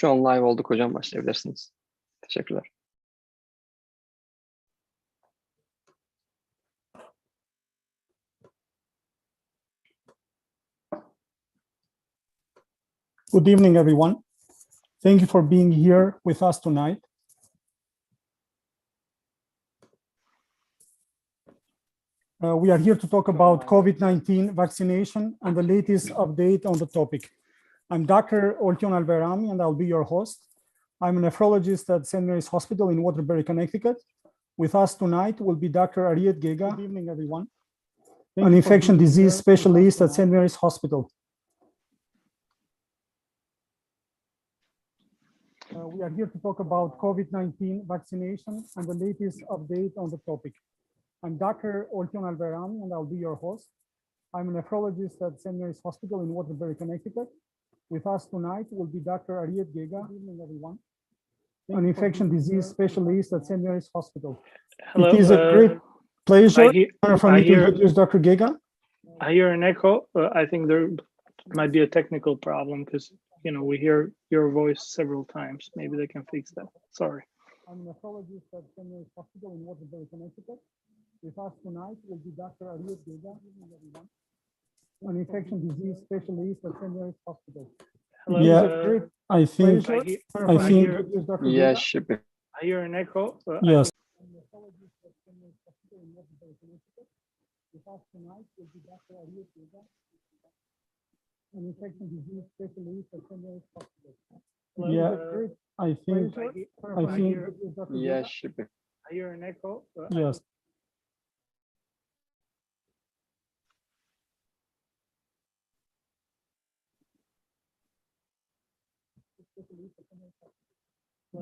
Şu an live olduk hocam, başlayabilirsiniz. Teşekkürler. Good evening, everyone. Thank you for being here with us tonight. We are here to talk about COVID-19 vaccination and the latest update on the topic. I'm Dr. Oltion Alverami, and I'll be your host. I'm a nephrologist at St. Mary's Hospital in Waterbury, Connecticut. With us tonight will be Dr. Ariet Gega. Good evening, everyone. An infection disease specialist at St. Mary's Hospital. We are here to talk about COVID-19 vaccination and the latest update on the topic. I'm Dr. Oltion Alverami, and I'll be your host. I'm a nephrologist at St. Mary's Hospital in Waterbury, Connecticut. With us tonight will be Dr. Ariet Gega. Good evening, everyone. An infection disease specialist at St. Mary's Hospital. Hello, it is a great pleasure for me to introduce Dr. Gega. I hear an echo. I think there might be a technical problem because we hear your voice several times. Maybe they can fix that. Sorry. I'm a nephrologist at St. Mary's Hospital in Waterbury, Connecticut. With us tonight will be Dr. Ariet Gega, an infection disease specialist at St. Mary's Hospital. Hello, yeah, I think. Yes, should be. I hear an echo. Yes. I'm a nephrologist at St. Mary's Hospital in Waterbury, Connecticut. With us tonight will be Dr. Ariet Gega, an infection disease specialist at St. Mary's Hospital. Hello, I think. Yes, should be. I hear an echo. Yes.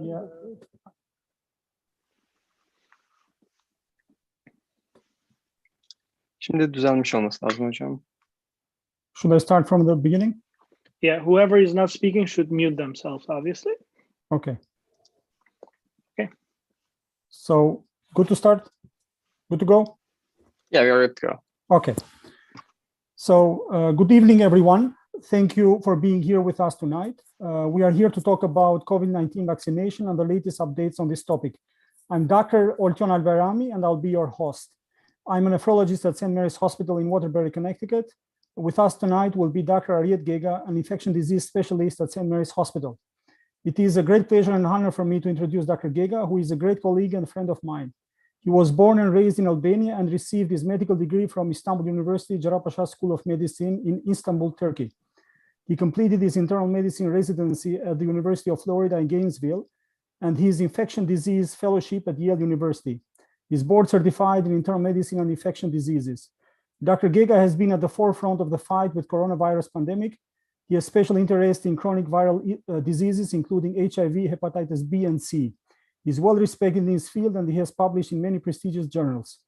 Yeah. Şimdi düzelmiş olması lazım hocam. Should I start from the beginning? Yeah, whoever is not speaking should mute themselves, obviously. Okay. Okay. So, good to start? Good to go? Yeah, we are ready to go. Okay. So, good evening, everyone. Thank you for being here with us tonight. We are here to talk about COVID-19 vaccination and the latest updates on this topic. I'm Dr. Oltion Alverami, and I'll be your host. I'm a nephrologist at St. Mary's Hospital in Waterbury, Connecticut. With us tonight will be Dr. Ariet Gega, an infection disease specialist at St. Mary's Hospital. It is a great pleasure and honor for me to introduce Dr. Gega, who is a great colleague and friend of mine. He was born and raised in Albania and received his medical degree from Istanbul University Cerrahpaşa School of Medicine in Istanbul, Turkey. He completed his internal medicine residency at the University of Florida in Gainesville and his infection disease fellowship at Yale University. He's board certified in internal medicine and infection diseases. Dr. Gega has been at the forefront of the fight with coronavirus pandemic. He has special interest in chronic viral diseases, including HIV, hepatitis B and C. He's well respected in his field and he has published in many prestigious journals.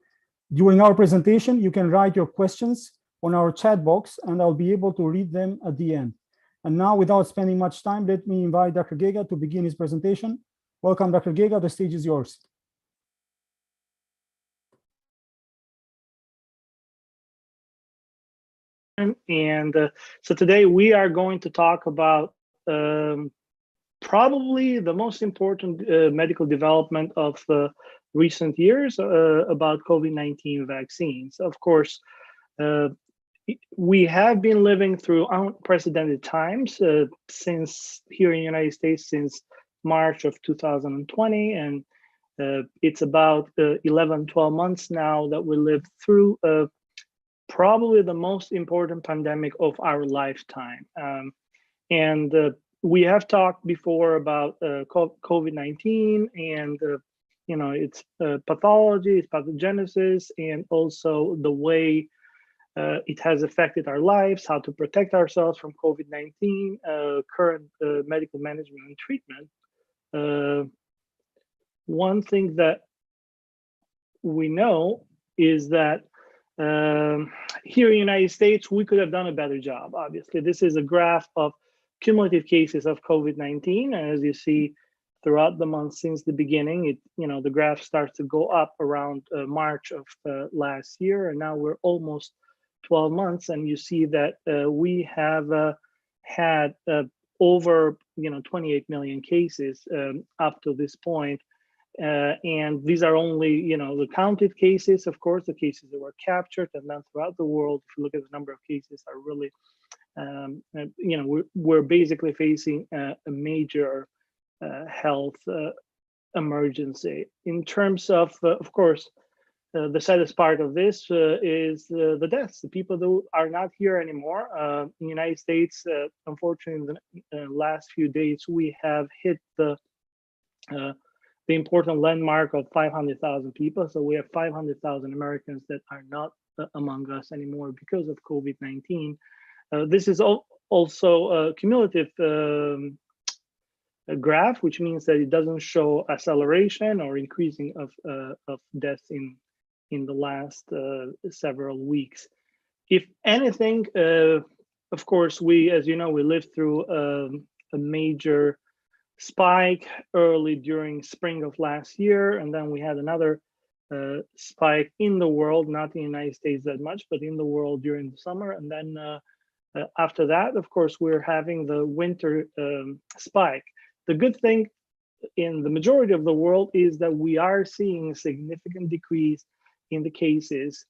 During our presentation, you can write your questions on our chat box and I'll be able to read them at the end. And now, without spending much time, let me invite Dr. Gega to begin his presentation. Welcome, Dr. Gega, the stage is yours. And so today we are going to talk about probably the most important medical development of recent years about COVID-19 vaccines. Of course, we have been living through unprecedented times since here in the United States since March of 2020, and it's about 11-12 months now that we lived through probably the most important pandemic of our lifetime. And we have talked before about COVID-19 and its pathology, its pathogenesis, and also the way it has affected our lives, how to protect ourselves from COVID-19, current medical management and treatment. One thing that we know is that here in the United States, we could have done a better job. Obviously, this is a graph of cumulative cases of COVID-19, and as you see, throughout the month since the beginning, the graph starts to go up around March of last year, and now we're almost 12 months, and you see that we have had over 28 million cases up to this point. And these are only the counted cases, of course, the cases that were captured, and then throughout the world, if you look at the number of cases, are really we're basically facing a major health emergency. In terms of course, the saddest part of this is the deaths, the people that are not here anymore. In the United States, unfortunately, in the last few days, we have hit the important landmark of 500,000 people. So we have 500,000 Americans that are not among us anymore because of COVID-19. This is also a cumulative graph, which means that it doesn't show acceleration or increasing of deaths in the last several weeks. If anything, of course, as you know, we lived through a major spike early during spring of last year, and then we had another spike in the world, not in the United States that much, but in the world during the summer. And then after that, of course, we're having the winter spike. The good thing in the majority of the world is that we are seeing a significant decrease in the cases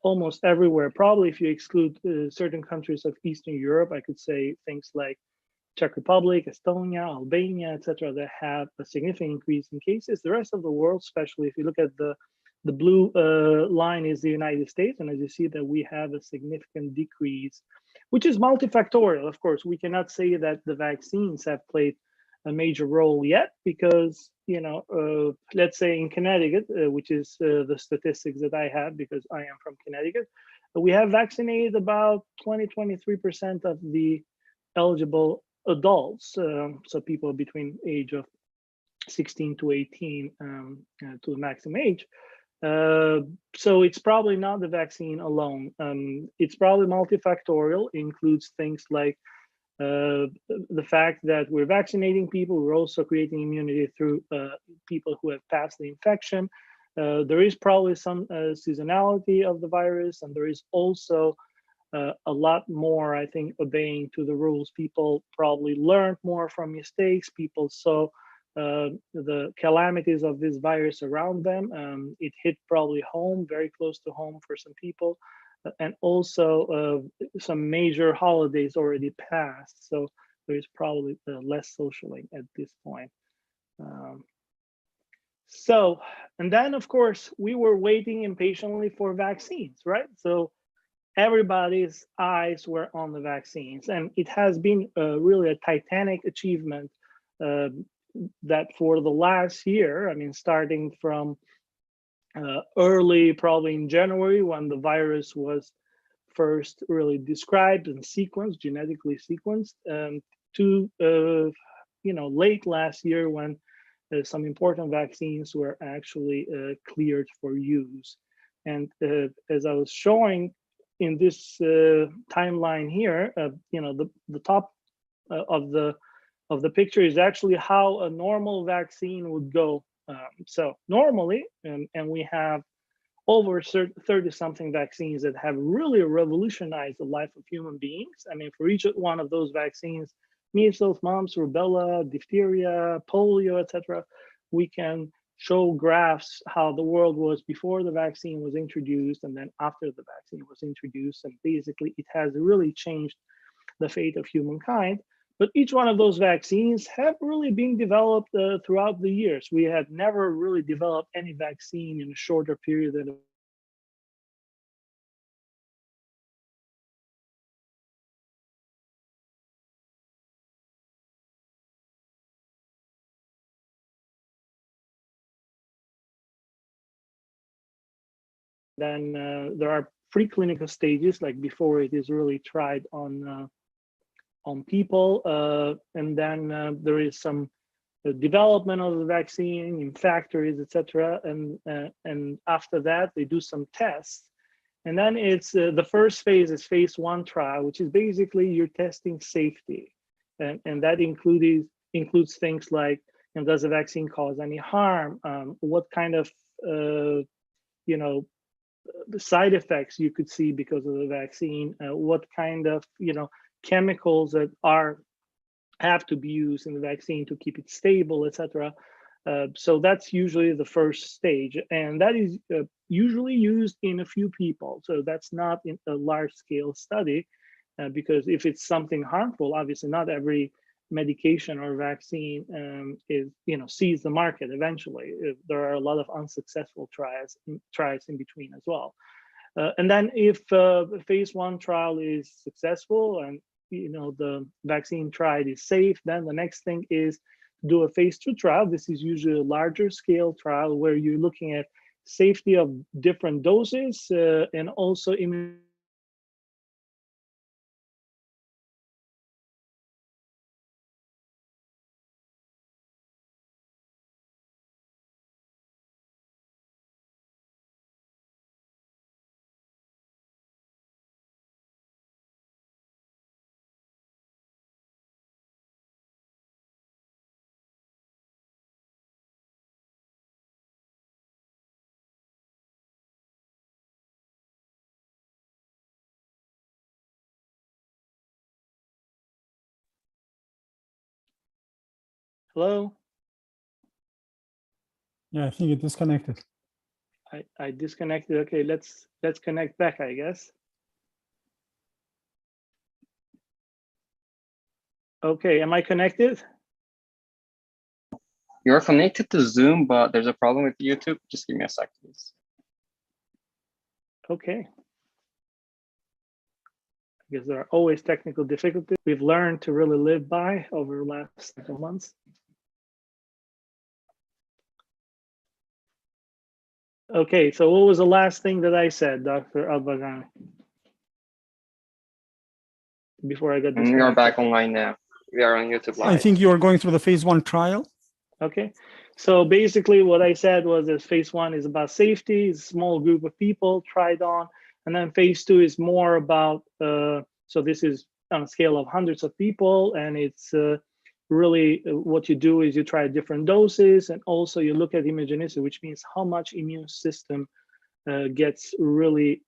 almost everywhere. Probably if you exclude certain countries of Eastern Europe, I could say things like Czech Republic, Estonia, Albania, etc., that have a significant increase in cases. The rest of the world, especially if you look at the blue line, is the United States, and as you see that we have a significant decrease, which is multifactorial. Of course, we cannot say that the vaccines have played a major role yet, because let's say in Connecticut, which is the statistics that I have because I am from Connecticut, we have vaccinated about 23% of the eligible adults, so people between age of 16 to 18 to the maximum age. So it's probably not the vaccine alone. It's probably multifactorial. It includes things like the fact that we're vaccinating people. We're also creating immunity through people who have passed the infection. There is probably some seasonality of the virus, and there is also a lot more, I think, obeying to the rules. People probably learned more from mistakes. People saw the calamities of this virus around them. It hit probably home, very close to home for some people. And also some major holidays already passed. So there is probably less socialing at this point. And then of course, we were waiting impatiently for vaccines, right? So everybody's eyes were on the vaccines, and it has been really a titanic achievement that for the last year, I mean, starting from early, probably in January, when the virus was first really described and sequenced, genetically sequenced, to late last year, when some important vaccines were actually cleared for use. And as I was showing in this timeline here, the top of the picture is actually how a normal vaccine would go. So normally, and we have over 30-something vaccines that have really revolutionized the life of human beings. I mean, for each one of those vaccines, measles, mumps, rubella, diphtheria, polio, etc., we can show graphs how the world was before the vaccine was introduced and then after the vaccine was introduced. And basically, it has really changed the fate of humankind. But each one of those vaccines have really been developed throughout the years. We had never really developed any vaccine in a shorter period than then there are preclinical stages, like before it is really tried on people, and then there is some development of the vaccine in factories, etc. And after that, they do some tests, and then it's the first phase is phase 1 trial, which is basically you're testing safety, and that includes things like, does the vaccine cause any harm? What kind of the side effects you could see because of the vaccine? What kind of chemicals that are have to be used in the vaccine to keep it stable, etc. So that's usually the first stage, and that is usually used in a few people. So that's not in a large-scale study, because if it's something harmful, obviously not every medication or vaccine sees the market eventually. There are a lot of unsuccessful trials in between as well. And then if phase 1 trial is successful and the vaccine tried is safe, then the next thing is do a phase 2 trial. This is usually a larger scale trial where you're looking at safety of different doses and also Hello? Yeah, I think it disconnected. I disconnected. Okay, let's connect back, I guess. Okay, am I connected? You're connected to Zoom, but there's a problem with YouTube. Just give me a sec, please. Okay. Because there are always technical difficulties we've learned to really live by over the last several months. Okay, so what was the last thing that I said, Dr. Al-Baghani? Before I got disconnected. We are back online now. We are on YouTube Live. I think you are going through the phase 1 trial. Okay, so basically what I said was that phase 1 is about safety, it's a small group of people tried on, and then phase 2 is more about, so this is on a scale of hundreds of people, and it's really what you do is you try different doses, and also you look at immunogenicity, which means how much immune system gets really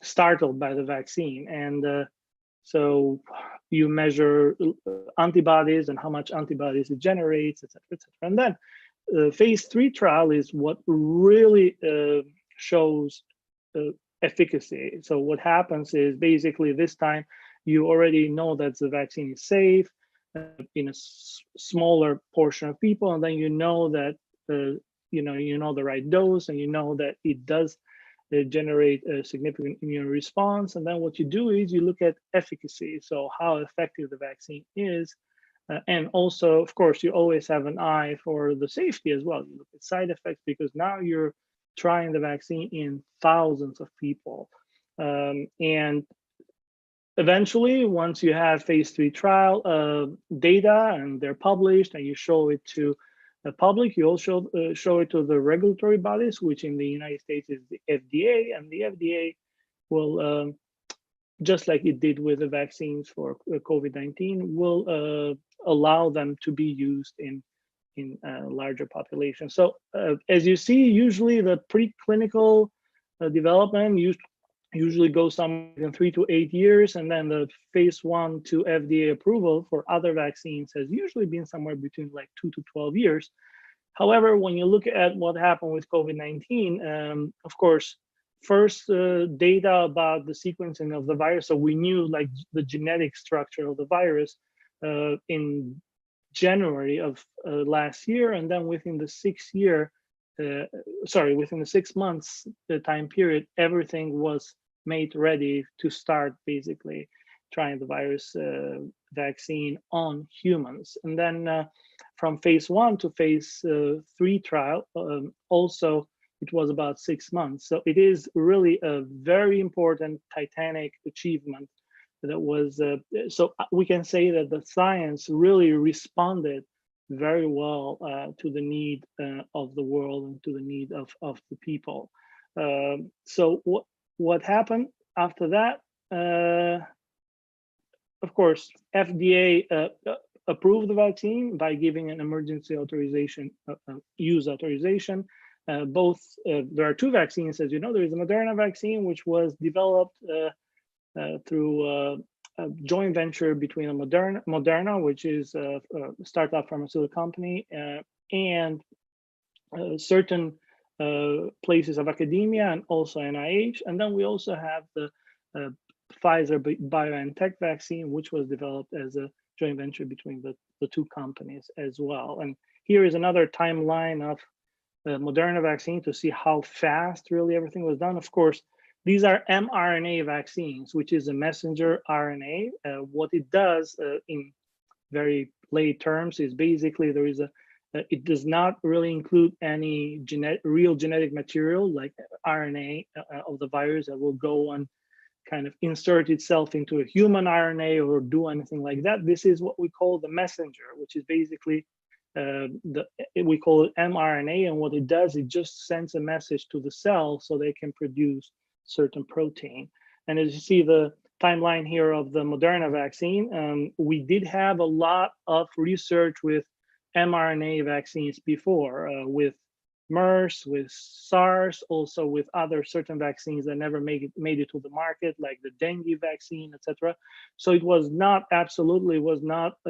startled by the vaccine. And so you measure antibodies and how much antibodies it generates, et cetera, et cetera. And then phase 3 trial is what really shows efficacy. So what happens is basically this time you already know that the vaccine is safe in a smaller portion of people, and then you know that you know the right dose, and you know that it does generate a significant immune response. And then what you do is you look at efficacy, so how effective the vaccine is. And also, of course, you always have an eye for the safety as well. You look at side effects because now you're trying the vaccine in thousands of people. And eventually, once you have phase 3 trial data and they're published and you show it to the public, you also show it to the regulatory bodies, which in the United States is the FDA, and the FDA will, just like it did with the vaccines for COVID-19, will allow them to be used in larger populations. So as you see, usually the preclinical development usually goes somewhere in 3 to 8 years, and then the phase 1 to FDA approval for other vaccines has usually been somewhere between like 2 to 12 years. However, when you look at what happened with COVID-19, of course, first data about the sequencing of the virus, so we knew like the genetic structure of the virus in January of last year, and then within the 6 months time period, everything was made ready to start basically trying the virus vaccine on humans. And then from phase 1 to phase 3 trial, also it was about 6 months. So it is really a very important titanic achievement that was, so we can say that the science really responded very well to the need of the world and to the need of the people. So what happened after that? Of course, FDA approved the vaccine by giving an emergency authorization, use authorization. There are 2 vaccines, as you know. There is a Moderna vaccine, which was developed through a joint venture between Moderna, which is a startup pharmaceutical company, and certain places of academia and also NIH. And then we also have the Pfizer BioNTech vaccine, which was developed as a joint venture between the two companies as well. And here is another timeline of the Moderna vaccine to see how fast really everything was done. Of course, these are mRNA vaccines, which is a messenger RNA. What it does in very lay terms is basically there is it does not really include any real genetic material like RNA of the virus that will go on kind of insert itself into a human RNA or do anything like that. This is what we call the messenger, which is basically we call it mRNA, and what it does, it just sends a message to the cell so they can produce certain protein. And as you see the timeline here of the Moderna vaccine, we did have a lot of research with mRNA vaccines before, with MERS, with SARS, also with other certain vaccines that never made it to the market, like the dengue vaccine, etc. So it was not a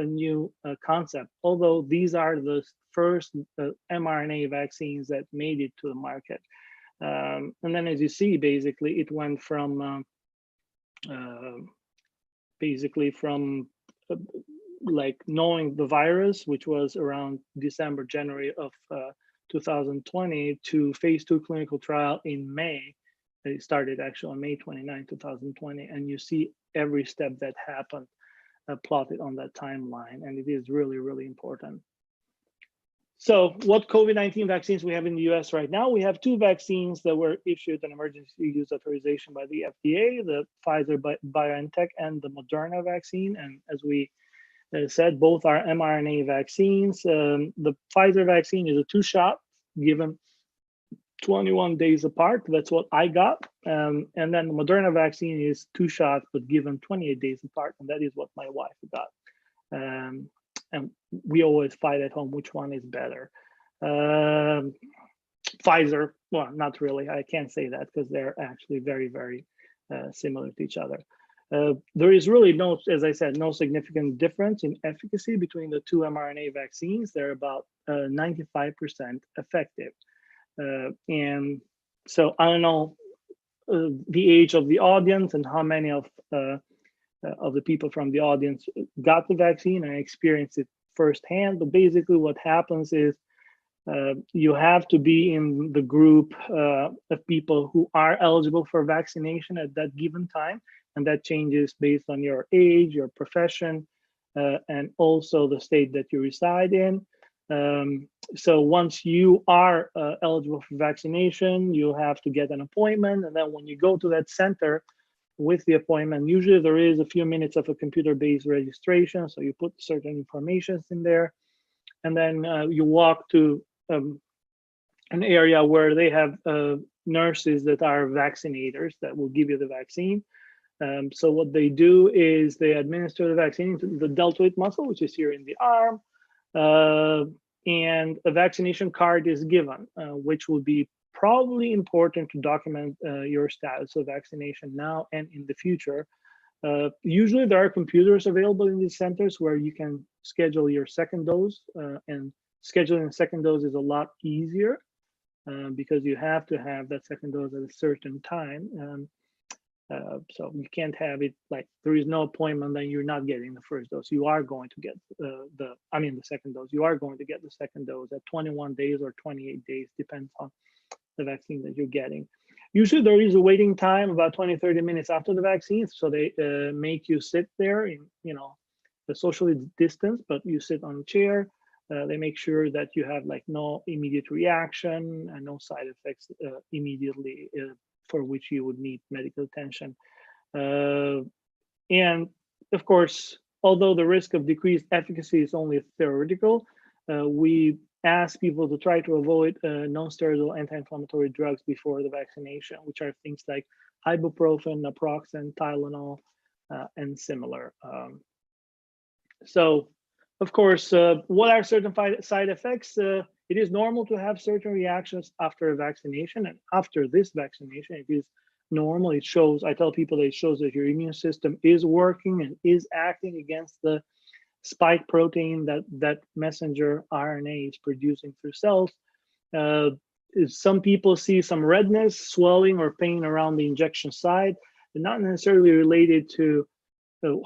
new concept, although these are the first mRNA vaccines that made it to the market. And then as you see, basically it went from like knowing the virus, which was around December, January of 2020, to phase 2 clinical trial in May. It started actually on May 29, 2020, and you see every step that happened plotted on that timeline, and it is really, really important. So what COVID-19 vaccines we have in the US right now? We have two vaccines that were issued an emergency use authorization by the FDA, the Pfizer BioNTech and the Moderna vaccine. And as we said, both are mRNA vaccines. The Pfizer vaccine is a 2-shot given 21 days apart. That's what I got. And then the Moderna vaccine is 2 shots, but given 28 days apart. And that is what my wife got. And we always fight at home which one is better. Pfizer, well, not really. I can't say that because they're actually very, very similar to each other. There is really no, as I said, no significant difference in efficacy between the two mRNA vaccines. They're about 95% effective. And so I don't know the age of the audience and how many of the people from the audience got the vaccine and experienced it firsthand. But basically what happens is you have to be in the group of people who are eligible for vaccination at that given time. And that changes based on your age, your profession, and also the state that you reside in. So once you are eligible for vaccination, you have to get an appointment. And then when you go to that center with the appointment, usually there is a few minutes of a computer-based registration. So you put certain information in there. And then you walk to an area where they have nurses that are vaccinators that will give you the vaccine. So what they do is they administer the vaccine to the deltoid muscle, which is here in the arm, and a vaccination card is given, which will be probably important to document your status of vaccination now and in the future. Usually there are computers available in these centers where you can schedule your second dose, and scheduling a second dose is a lot easier because you have to have that second dose at a certain time. So you can't have it like there is no appointment and you're not getting the first dose. You are going to get the second dose. You are going to get the second dose at 21 days or 28 days, depends on the vaccine that you're getting. Usually there is a waiting time about 20-30 minutes after the vaccine. So they make you sit there in, the socially distance, but you sit on a chair. They make sure that you have like no immediate reaction and no side effects immediately for which you would need medical attention. And of course, although the risk of decreased efficacy is only theoretical, we ask people to try to avoid non-steroidal anti-inflammatory drugs before the vaccination, which are things like ibuprofen, naproxen, Tylenol, and similar. So, of course, what are certain side effects? It is normal to have certain reactions after a vaccination, and after this vaccination, it is normal. It shows, I tell people that it shows that your immune system is working and is acting against the spike protein that messenger RNA is producing through cells. Some people see some redness, swelling, or pain around the injection site, and not necessarily related to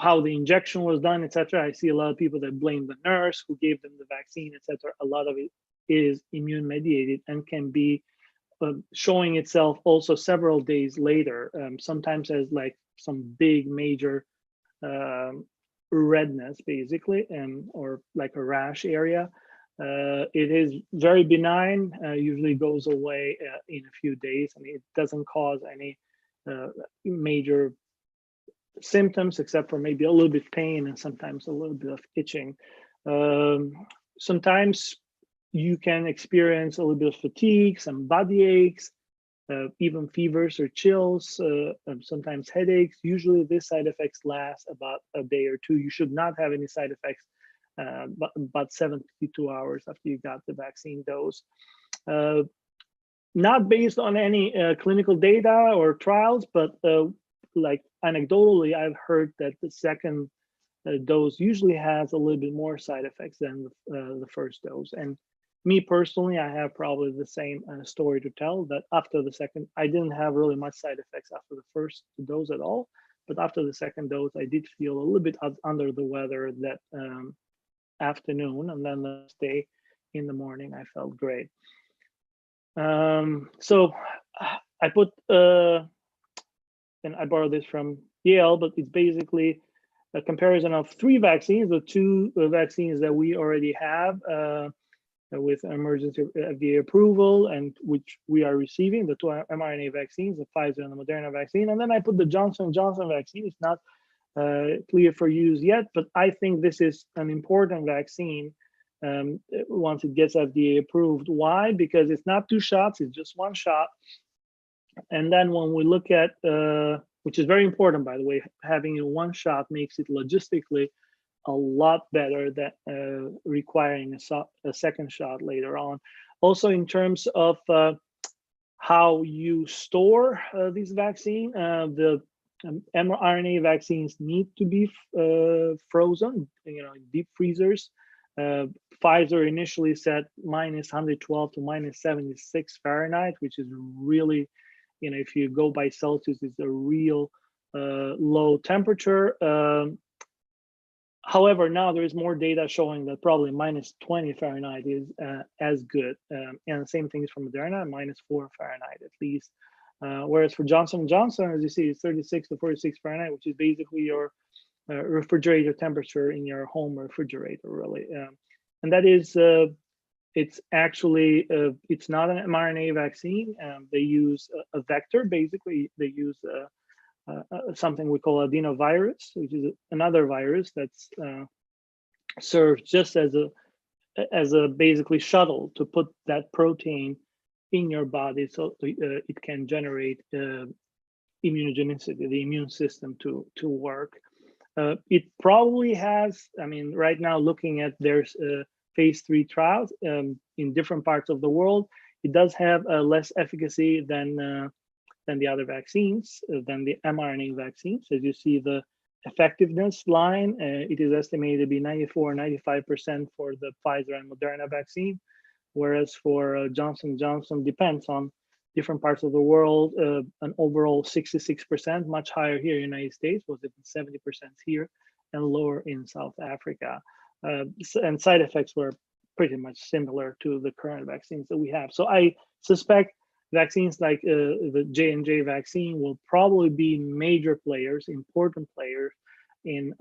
how the injection was done, etc. I see a lot of people that blame the nurse who gave them the vaccine, etc. A lot of it is immune mediated and can be showing itself also several days later, sometimes as like some big major redness, basically, or like a rash area. It is very benign, usually goes away in a few days, and it doesn't cause any major symptoms except for maybe a little bit pain and sometimes a little bit of itching. Sometimes you can experience a little bit of fatigue, some body aches, even fevers or chills, sometimes headaches. Usually these side effects last about a day or two. You should not have any side effects but about 72 hours after you got the vaccine dose. Not based on any clinical data or trials, but like anecdotally, I've heard that the second dose usually has a little bit more side effects than the first dose. And me personally, I have probably the same story to tell, that after the second, I didn't have really much side effects after the first dose at all. But after the second dose, I did feel a little bit under the weather that afternoon, and then the next day in the morning, I felt great. So I put, and I borrowed this from Yale, but it's basically a comparison of 3 vaccines, the 2 vaccines that we already have with emergency FDA approval, and which we are receiving, the 2 mRNA vaccines, the Pfizer and the Moderna vaccine. And then I put the Johnson & Johnson vaccine. It's not clear for use yet, but I think this is an important vaccine once it gets FDA approved. Why? Because it's not 2 shots, it's just 1 shot. And then when we look at, which is very important, by the way, having a 1 shot makes it logistically a lot better than requiring a second shot later on. Also, in terms of how you store this vaccine, the mRNA vaccines need to be frozen, in deep freezers. Pfizer initially said -112 to -76 Fahrenheit, which is really, if you go by Celsius, it's a real low temperature. However, now there is more data showing that probably -20 Fahrenheit is as good. And the same thing is for Moderna, -4 Fahrenheit at least. Whereas for Johnson & Johnson, as you see, it's 36 to 46 Fahrenheit, which is basically your refrigerator temperature in your home refrigerator, really. And that is, it's actually, it's not an mRNA vaccine. They use a vector, basically. They use something we call adenovirus, which is another virus that's serves just as a basically shuttle to put that protein in your body, so it can generate immunogenicity, the immune system to work. It probably has, right now looking at there's phase 3 trials in different parts of the world, it does have less efficacy than the other vaccines, than the mRNA vaccines. As you see the effectiveness line, it is estimated to be 94-95% for the Pfizer and Moderna vaccine, whereas for Johnson & Johnson, depends on different parts of the world, an overall 66%, much higher here in the United States, was it 70% here, and lower in South Africa. And side effects were pretty much similar to the current vaccines that we have. So I suspect vaccines like the J&J vaccine will probably be major players, important players in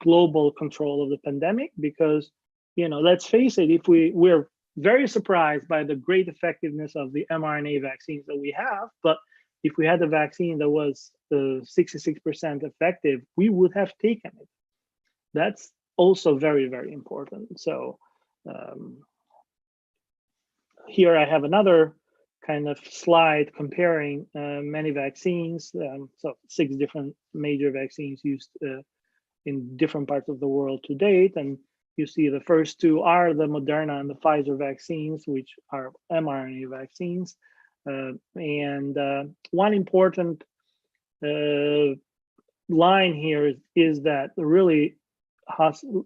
global control of the pandemic, because, let's face it, if we're very surprised by the great effectiveness of the mRNA vaccines that we have, but if we had a vaccine that was 66% effective, we would have taken it. That's also very, very important. So here I have another kind of slide comparing many vaccines. So 6 different major vaccines used in different parts of the world to date. And you see the first 2 are the Moderna and the Pfizer vaccines, which are mRNA vaccines. And one important line here is that really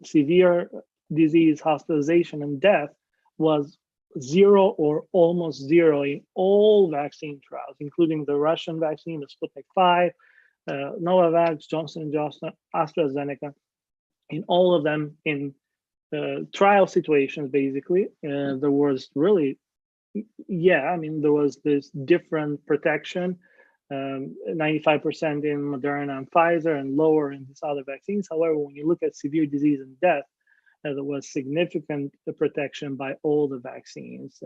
severe disease, hospitalization, and death was zero or almost zero in all vaccine trials, including the Russian vaccine, the Sputnik 5, Novavax, Johnson & Johnson, AstraZeneca. In all of them, in trial situations, basically, there was really, there was this different protection, 95% in Moderna and Pfizer, and lower in these other vaccines. However, when you look at severe disease and death, there was significant protection by all the vaccines,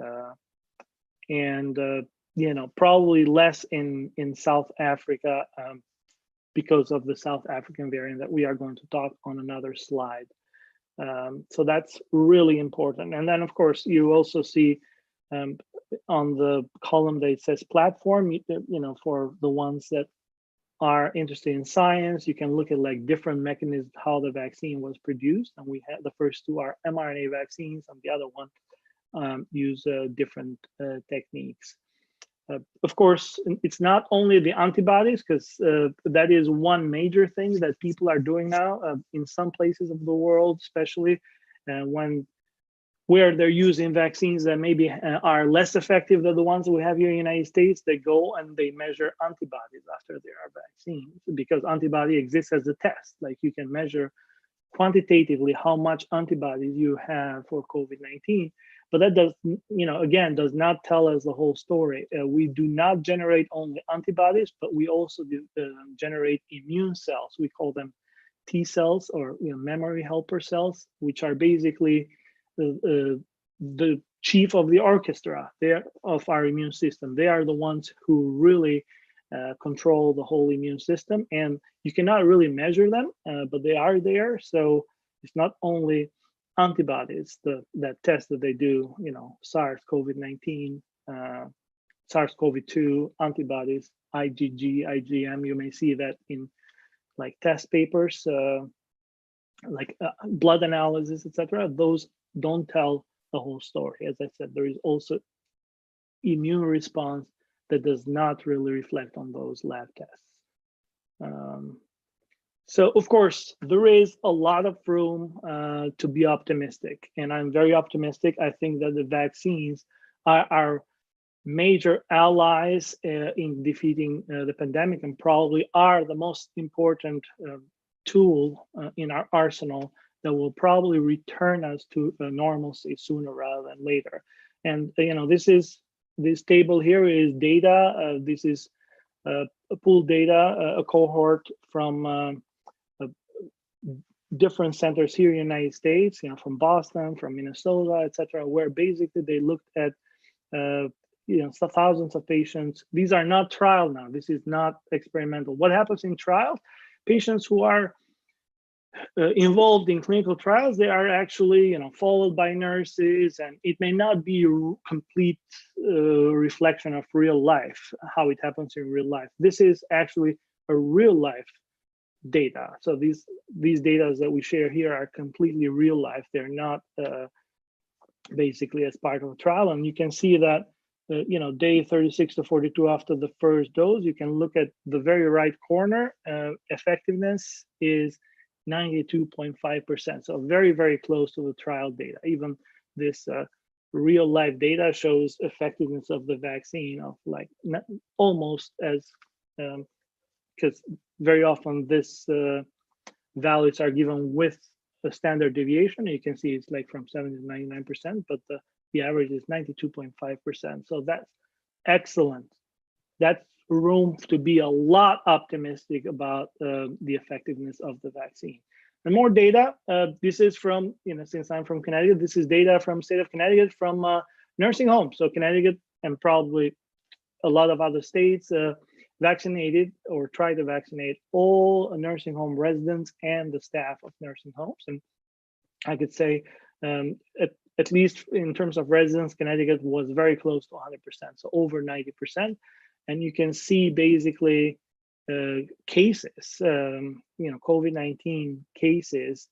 probably less in South Africa because of the South African variant that we are going to talk on another slide. So that's really important. And then, of course, you also see on the column that it says platform, for the ones that are interested in science, you can look at like different mechanisms how the vaccine was produced. And we have the first two are mRNA vaccines, and the other one use different techniques. Of course, it's not only the antibodies, because that is one major thing that people are doing now in some places of the world, especially where they're using vaccines that maybe are less effective than the ones that we have here in the United States. They go and they measure antibodies after they are vaccines, because antibody exists as a test. Like you can measure quantitatively how much antibodies you have for COVID-19. But that does, again, does not tell us the whole story. We do not generate only antibodies, but we also do generate immune cells. We call them T cells, or memory helper cells, which are basically the chief of the orchestra of our immune system. They are the ones who really control the whole immune system, and you cannot really measure them, but they are there. So it's not only antibodies, that test that they do, SARS, COVID-19, SARS-CoV-2 antibodies, IgG, IgM. You may see that in like test papers, like blood analysis, etc. Those don't tell the whole story. As I said, there is also immune response that does not really reflect on those lab tests. So of course, there is a lot of room to be optimistic, and I'm very optimistic. I think that the vaccines are our major allies in defeating the pandemic, and probably are the most important tool in our arsenal that will probably return us to normalcy sooner rather than later. And this table here is data. This is pooled data, a cohort from different centers here in the United States, from Boston, from Minnesota, etc., where basically they looked at thousands of patients. These are not trial now. This is not experimental. What happens in trials? Patients who are involved in clinical trials, they are actually followed by nurses, and it may not be a complete reflection of real life, how it happens in real life. This is actually a real life data. So these data that we share here are completely real life. They're not basically as part of a trial. And you can see that day 36 to 42 after the first dose, you can look at the very right corner. Effectiveness is 92.5%. So very, very close to the trial data. Even this real life data shows effectiveness of the vaccine of like almost as, because very often this values are given with a standard deviation. You can see it's like from 70 to 99%, but the average is 92.5%. So that's excellent. That's room to be a lot optimistic about the effectiveness of the vaccine. And more data, this is from, since I'm from Connecticut, this is data from state of Connecticut from nursing homes. So Connecticut and probably a lot of other states vaccinated or tried to vaccinate all nursing home residents and the staff of nursing homes. And I could say, at least in terms of residents, Connecticut was very close to 100%, so over 90%. And you can see basically cases, COVID-19 cases.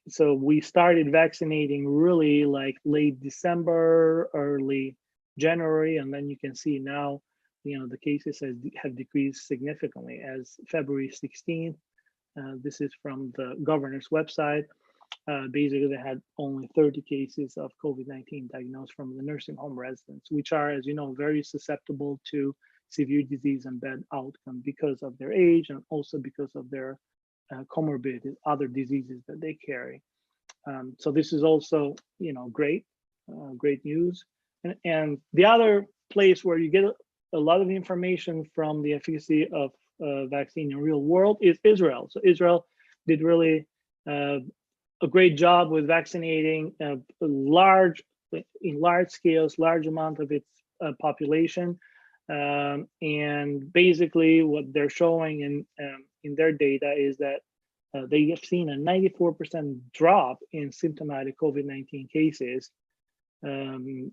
So we started vaccinating really like late December, early January, and then you can see now the cases have decreased significantly. As February 16th, this is from the governor's website. Basically, they had only 30 cases of COVID-19 diagnosed from the nursing home residents, which are, as you know, very susceptible to severe disease and bad outcome because of their age and also because of their comorbidities, other diseases that they carry. So this is also, great news. And the other place where you get a lot of information from the efficacy of vaccine in real world is Israel. So Israel did really a great job with vaccinating in large scales, large amount of its population. And basically what they're showing in their data is that they have seen a 94% drop in symptomatic COVID-19 cases. And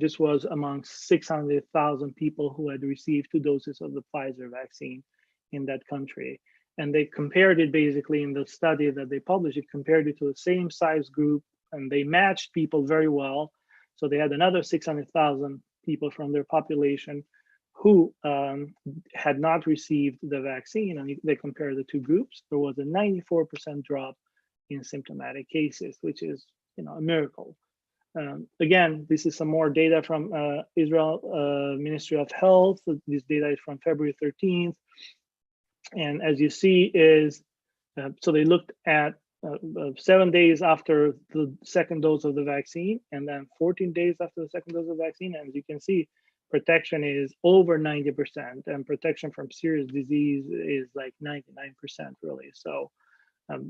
this was amongst 600,000 people who had received 2 doses of the Pfizer vaccine in that country. And they compared it basically in the study that they published, it compared it to the same size group, and they matched people very well. So they had another 600,000 people from their population who had not received the vaccine, and they compared the 2 groups. There was a 94% drop in symptomatic cases, which is a miracle. Again, this is some more data from Israel Ministry of Health. This data is from February 13th. And as you see is, so they looked at 7 days after the second dose of the vaccine, and then 14 days after the second dose of the vaccine. And as you can see, protection is over 90%, and protection from serious disease is like 99% really. So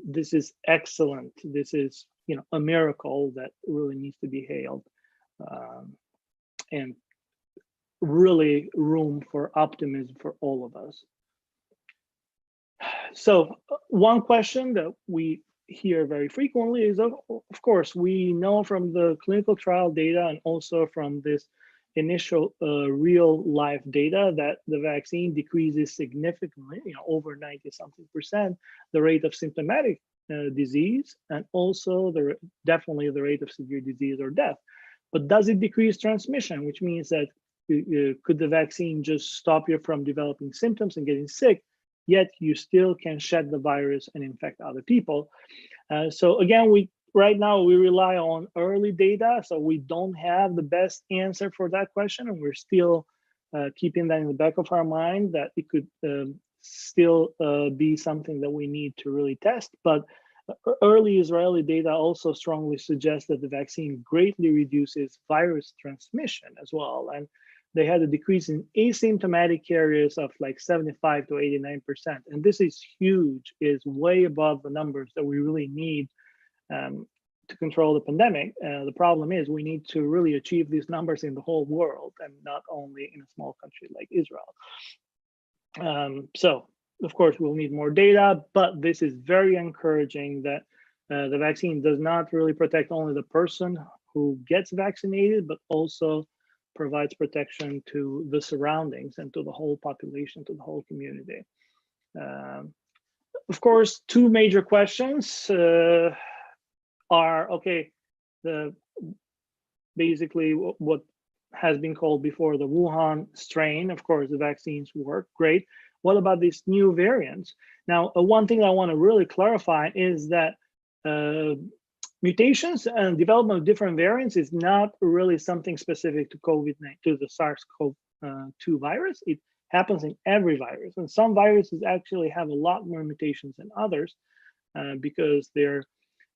this is excellent. This is, a miracle that really needs to be hailed, and really room for optimism for all of us. So one question that we hear very frequently is, of course, we know from the clinical trial data and also from this initial real life data that the vaccine decreases significantly, over 90-something%, the rate of symptomatic disease, and also definitely the rate of severe disease or death. But does it decrease transmission, which means that could the vaccine just stop you from developing symptoms and getting sick, yet you still can shed the virus and infect other people? So again, right now we rely on early data, so we don't have the best answer for that question, and we're still keeping that in the back of our mind that it could still be something that we need to really test. But early Israeli data also strongly suggests that the vaccine greatly reduces virus transmission as well. And they had a decrease in asymptomatic carriers of like 75 to 89%. And this is huge, is way above the numbers that we really need to control the pandemic. The problem is we need to really achieve these numbers in the whole world and not only in a small country like Israel. So of course we'll need more data, but this is very encouraging that the vaccine does not really protect only the person who gets vaccinated, but also provides protection to the surroundings and to the whole population, to the whole community. Of course, 2 major questions are, okay, basically what has been called before the Wuhan strain. Of course, the vaccines work great. What about these new variants? Now, one thing I want to really clarify is that mutations and development of different variants is not really something specific to COVID-19, to the SARS-CoV-2 virus. It happens in every virus, and some viruses actually have a lot more mutations than others because their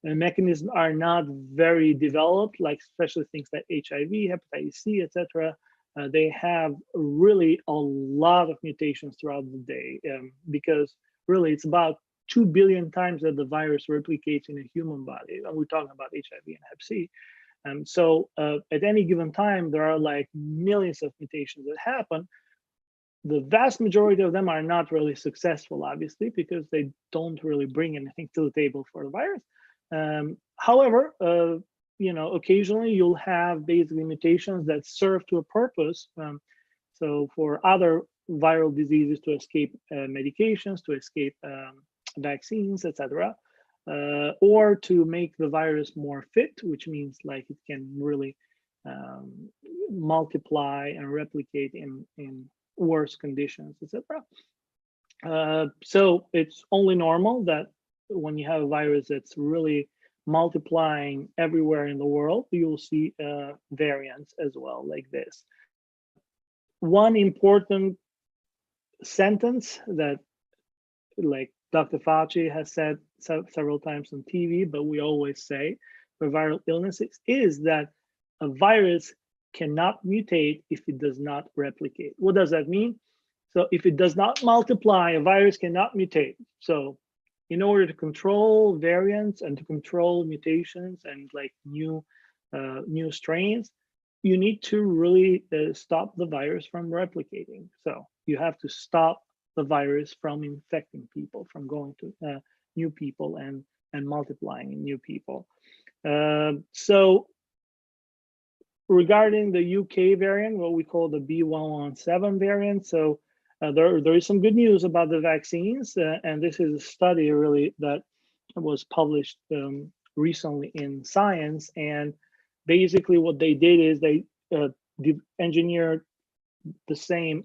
mechanisms are not very developed, like especially things like HIV, hepatitis C, etc. They have really a lot of mutations throughout the day because really it's about 2 billion times that the virus replicates in a human body. And we're talking about HIV and Hep C. So at any given time, there are like millions of mutations that happen. The vast majority of them are not really successful, obviously, because they don't really bring anything to the table for the virus. However, occasionally you'll have basically mutations that serve to a purpose. So for other viral diseases to escape medications, to escape vaccines, etc., or to make the virus more fit, which means like it can really multiply and replicate in worse conditions, etc. So it's only normal that when you have a virus that's really multiplying everywhere in the world, you'll see variants as well, like this. One important sentence that, like Dr. Fauci has said several times on TV, but we always say for viral illnesses, is that a virus cannot mutate if it does not replicate. What does that mean? So if it does not multiply, a virus cannot mutate. So in order to control variants and to control mutations and like new strains, you need to really stop the virus from replicating. So you have to stop the virus from infecting people, from going to new people and multiplying in new people. So regarding the UK variant, what we call the B117 variant, so there is some good news about the vaccines, and this is a study really that was published recently in Science. And basically what they did is they engineered the same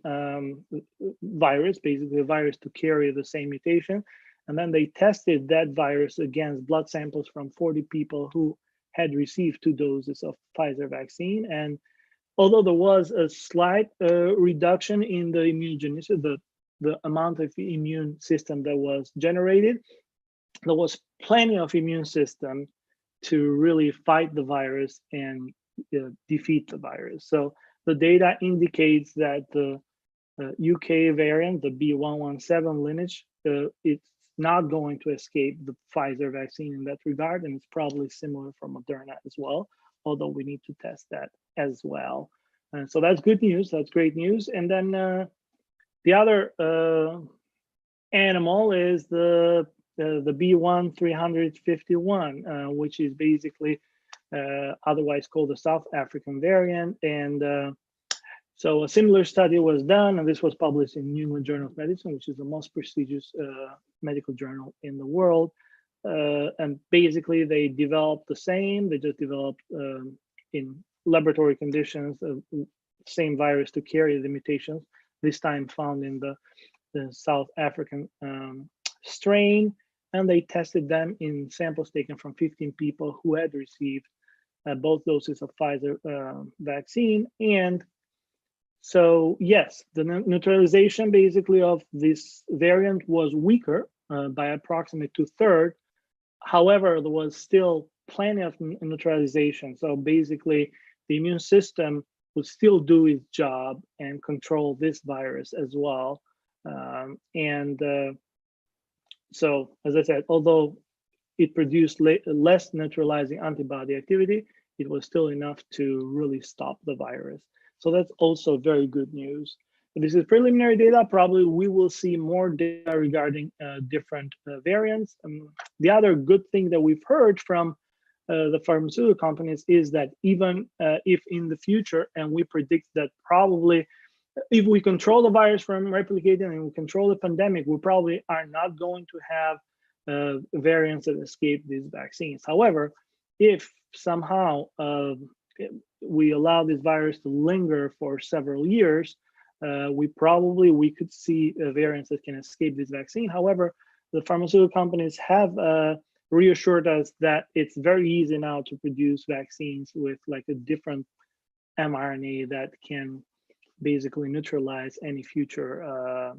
virus, basically a virus to carry the same mutation. And then they tested that virus against blood samples from 40 people who had received 2 doses of Pfizer vaccine. And although there was a slight reduction in the immunogenicity, the amount of immune system that was generated, there was plenty of immune system to really fight the virus and defeat the virus. So the data indicates that the UK variant, the B117 lineage, it's not going to escape the Pfizer vaccine in that regard, and it's probably similar for Moderna as well, although we need to test that as well. And so that's good news, that's great news. And then the other animal is the B1351, which is basically otherwise called the South African variant. And so a similar study was done, and this was published in New England Journal of Medicine, which is the most prestigious medical journal in the world. And basically they developed the same, they just developed in laboratory conditions, the same virus to carry the mutations, this time found in the South African strain. And they tested them in samples taken from 15 people who had received both doses of Pfizer vaccine. And so, yes, the neutralization basically of this variant was weaker by approximately 2/3. However, there was still plenty of neutralization. So basically, the immune system would still do its job and control this virus as well. So, as I said, although it produced less neutralizing antibody activity, it was still enough to really stop the virus. So that's also very good news. But this is preliminary data. Probably we will see more data regarding different variants. The other good thing that we've heard from the pharmaceutical companies is that even if in the future, and we predict that probably if we control the virus from replicating and we control the pandemic, we probably are not going to have variants that escape these vaccines. However, if somehow we allow this virus to linger for several years, we could see variants that can escape this vaccine. However, the pharmaceutical companies have reassured us that it's very easy now to produce vaccines with like a different mRNA that can basically neutralize any future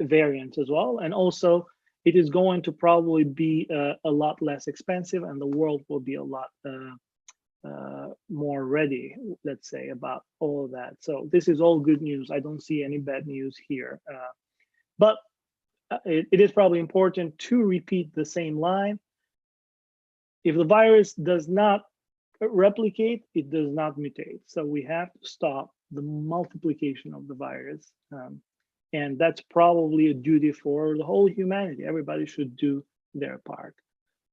variants as well. And also, it is going to probably be a lot less expensive, and the world will be a lot more ready, let's say, about all of that. So this is all good news. I don't see any bad news here. But it is probably important to repeat the same line. If the virus does not replicate, it does not mutate. So we have to stop the multiplication of the virus. And that's probably a duty for the whole humanity. Everybody should do their part.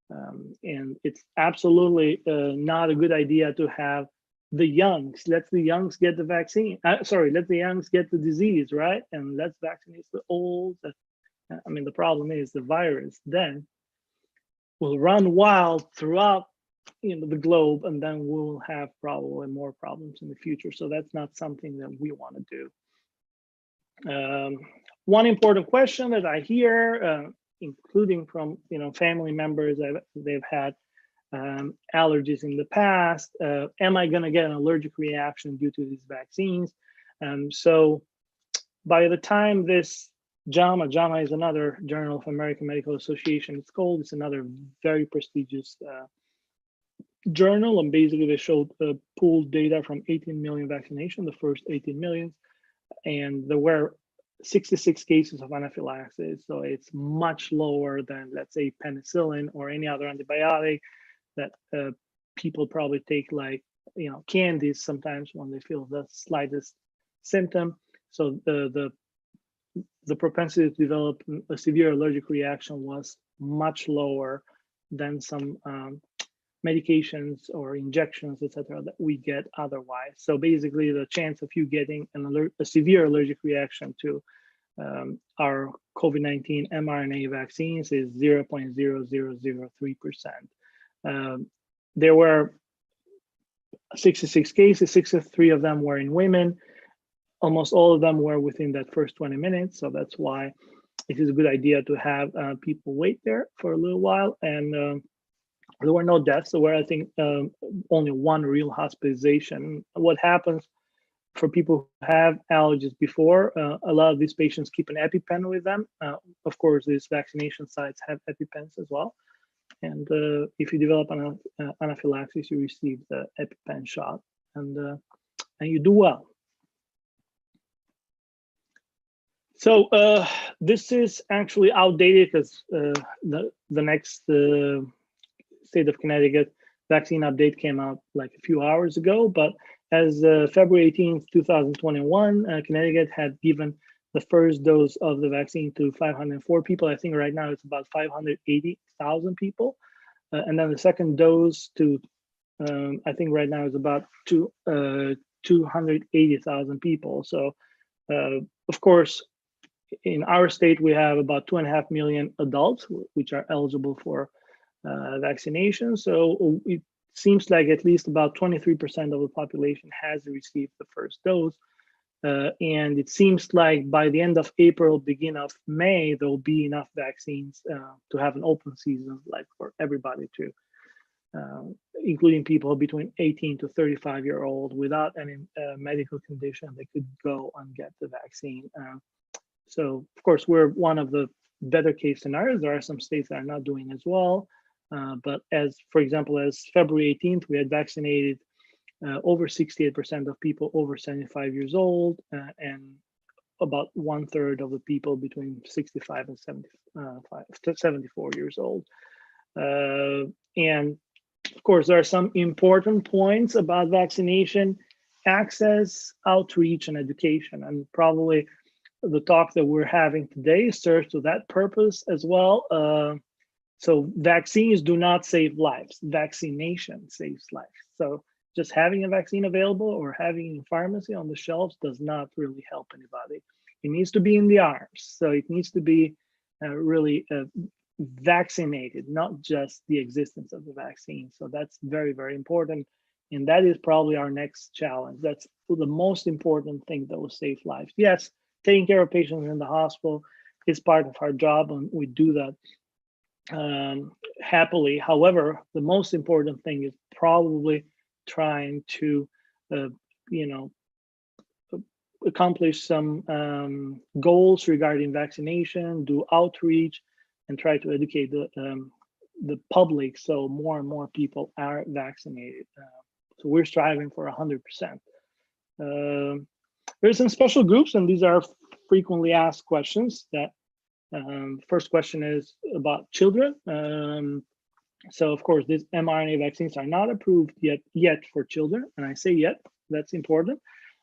And it's absolutely not a good idea to have the youngs. Let the youngs get the vaccine. Let the youngs get the disease, right? And let's vaccinate the old. I mean, the problem is the virus then will run wild throughout the globe, and then we'll have probably more problems in the future. So that's not something that we want to do. One important question that I hear, including from family members that they've had allergies in the past, am I going to get an allergic reaction due to these vaccines? So by the time this JAMA is another Journal of American Medical Association, it's another very prestigious journal, and basically they showed pooled data from 18 million vaccination, the first 18 million, and there were 66 cases of anaphylaxis. So it's much lower than, let's say, penicillin or any other antibiotic that people probably take like candies sometimes when they feel the slightest symptom. So the propensity to develop a severe allergic reaction was much lower than some medications or injections, etc., that we get otherwise. So basically, the chance of you getting a severe allergic reaction to our COVID-19 mRNA vaccines is 0.0003%. There were 66 cases, 63 of them were in women. Almost all of them were within that first 20 minutes. So that's why it is a good idea to have people wait there for a little while. And there were no deaths. There were, I think, only one real hospitalization. What happens for people who have allergies before, a lot of these patients keep an EpiPen with them. Of course, these vaccination sites have EpiPens as well. And if you develop an anaphylaxis, you receive the EpiPen shot, and you do well. So this is actually outdated because the next state of Connecticut vaccine update came out like a few hours ago. But as February 18th, 2021, Connecticut had given the first dose of the vaccine to 504 people. I think right now it's about 580,000 people. And then the second dose to, I think right now is about 280,000 people. So of course, in our state, we have about 2.5 million adults which are eligible for vaccination. So it seems like at least about 23% of the population has received the first dose. And it seems like by the end of April, beginning of May, there'll be enough vaccines to have an open season, like for everybody to, including people between 18 to 35-year-old without any medical condition, they could go and get the vaccine. So of course, we're one of the better case scenarios. There are some states that are not doing as well. But as, for example, as February 18th, we had vaccinated over 68% of people over 75 years old, and about 1/3 of the people between 65 and 74 years old. And of course, there are some important points about vaccination: access, outreach, and education. And probably the talk that we're having today serves to that purpose as well. So vaccines do not save lives. Vaccination saves lives. So just having a vaccine available or having it in pharmacy on the shelves does not really help anybody. It needs to be in the arms. So it needs to be really vaccinated, not just the existence of the vaccine. So that's very, very important. And that is probably our next challenge. That's the most important thing that will save lives. Yes, taking care of patients in the hospital is part of our job, and we do that happily. However, the most important thing is probably trying to, accomplish some goals regarding vaccination, do outreach, and try to educate the public so more and more people are vaccinated. So we're striving for 100%. There's some special groups, and these are frequently asked questions. That first question is about children. So of course, these mRNA vaccines are not approved yet for children, and I say yet, that's important.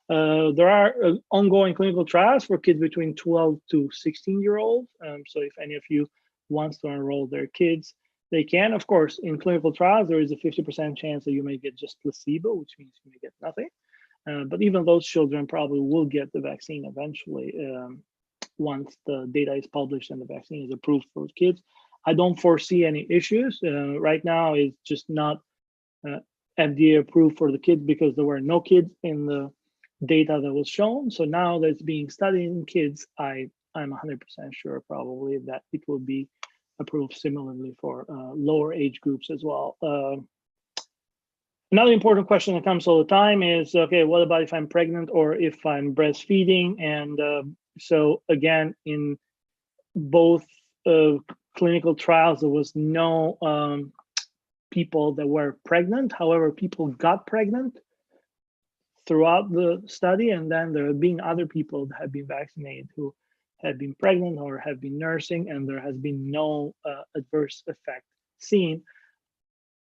There are ongoing clinical trials for kids between 12 to 16-year-olds. So if any of you wants to enroll their kids, they can. Of course, in clinical trials, there is a 50% chance that you may get just placebo, which means you may get nothing. But even those children probably will get the vaccine eventually once the data is published and the vaccine is approved for kids. I don't foresee any issues. Right now, it's just not FDA approved for the kids because there were no kids in the data that was shown. So now that it's being studied in kids, I'm 100% sure probably that it will be approved similarly for lower age groups as well. Another important question that comes all the time is, okay, what about if I'm pregnant or if I'm breastfeeding? And so again, in both clinical trials, there was no people that were pregnant. However, people got pregnant throughout the study, and then there have been other people that have been vaccinated who have been pregnant or have been nursing, and there has been no adverse effect seen.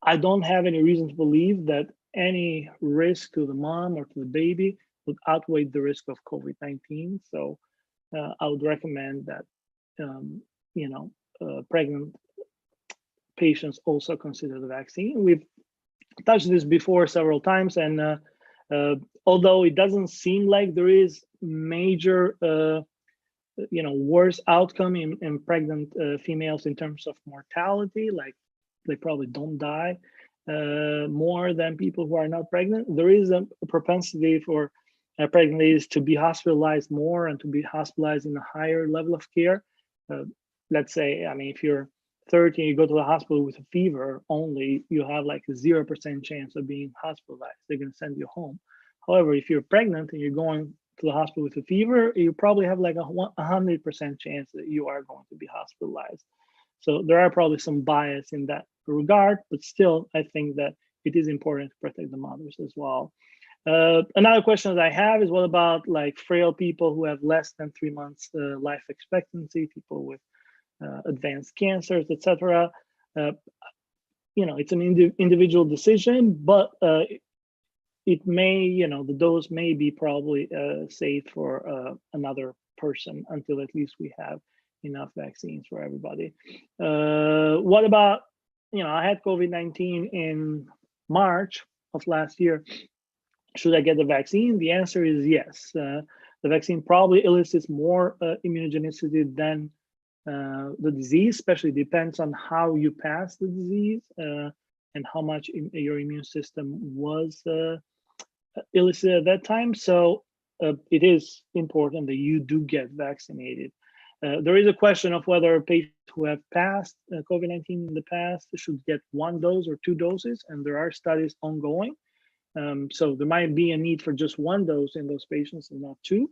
I don't have any reason to believe that any risk to the mom or to the baby would outweigh the risk of COVID-19. So I would recommend that pregnant patients also consider the vaccine. We've touched this before several times, and although it doesn't seem like there is major worse outcome in pregnant females in terms of mortality, like they probably don't die more than people who are not pregnant, there is a propensity for pregnant ladies to be hospitalized more and to be hospitalized in a higher level of care. Let's say, I mean, if you're 30 and you go to the hospital with a fever only, you have like a 0% chance of being hospitalized. They're going to send you home. However, if you're pregnant and you're going to the hospital with a fever, you probably have like a 100% chance that you are going to be hospitalized. So there are probably some bias in that regard, but still, I think that it is important to protect the mothers as well. Another question that I have is, what about like frail people who have less than 3 months life expectancy, people with advanced cancers, etc. It's an individual decision, but it may, the dose may be probably safe for another person until at least we have enough vaccines for everybody. What about, I had COVID-19 in March of last year. Should I get the vaccine? The answer is yes. The vaccine probably elicits more immunogenicity than the disease, especially depends on how you pass the disease and how much your immune system was elicited at that time. So it is important that you do get vaccinated. There is a question of whether patients who have passed COVID-19 in the past should get 1 dose or 2 doses, and there are studies ongoing. So there might be a need for just 1 dose in those patients and not 2.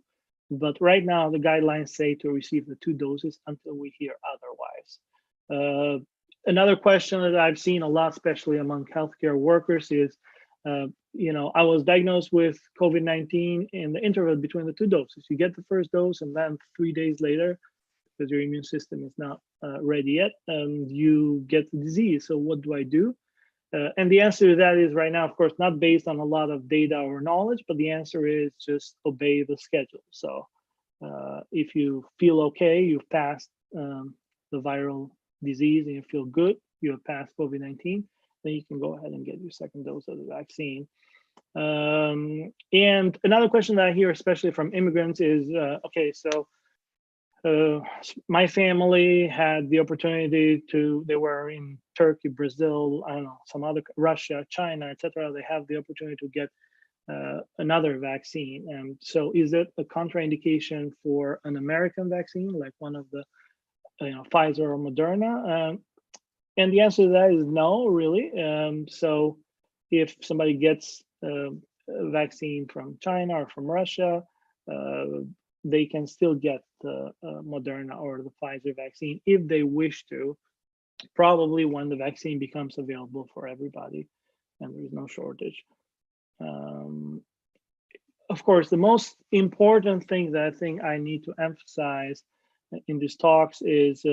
But right now, the guidelines say to receive the 2 doses until we hear otherwise. Another question that I've seen a lot, especially among healthcare workers, is, I was diagnosed with COVID-19 in the interval between the 2 doses. You get the first dose, and then 3 days later, because your immune system is not ready yet, and you get the disease. So what do I do? And the answer to that is right now, of course, not based on a lot of data or knowledge, but the answer is just obey the schedule. So if you feel okay, you've passed the viral disease and you feel good, you have passed COVID-19, then you can go ahead and get your 2nd dose of the vaccine. And another question that I hear, especially from immigrants, is, okay, so my family had the opportunity they were in Turkey, Brazil, I don't know, some other, Russia, China, etc. They have the opportunity to get another vaccine. And so is it a contraindication for an American vaccine, like one of the, Pfizer or Moderna? And the answer to that is no, really. So if somebody gets a vaccine from China or from Russia, they can still get the Moderna or the Pfizer vaccine if they wish to, probably when the vaccine becomes available for everybody and there's no shortage. Of course, the most important thing that I think I need to emphasize in these talks is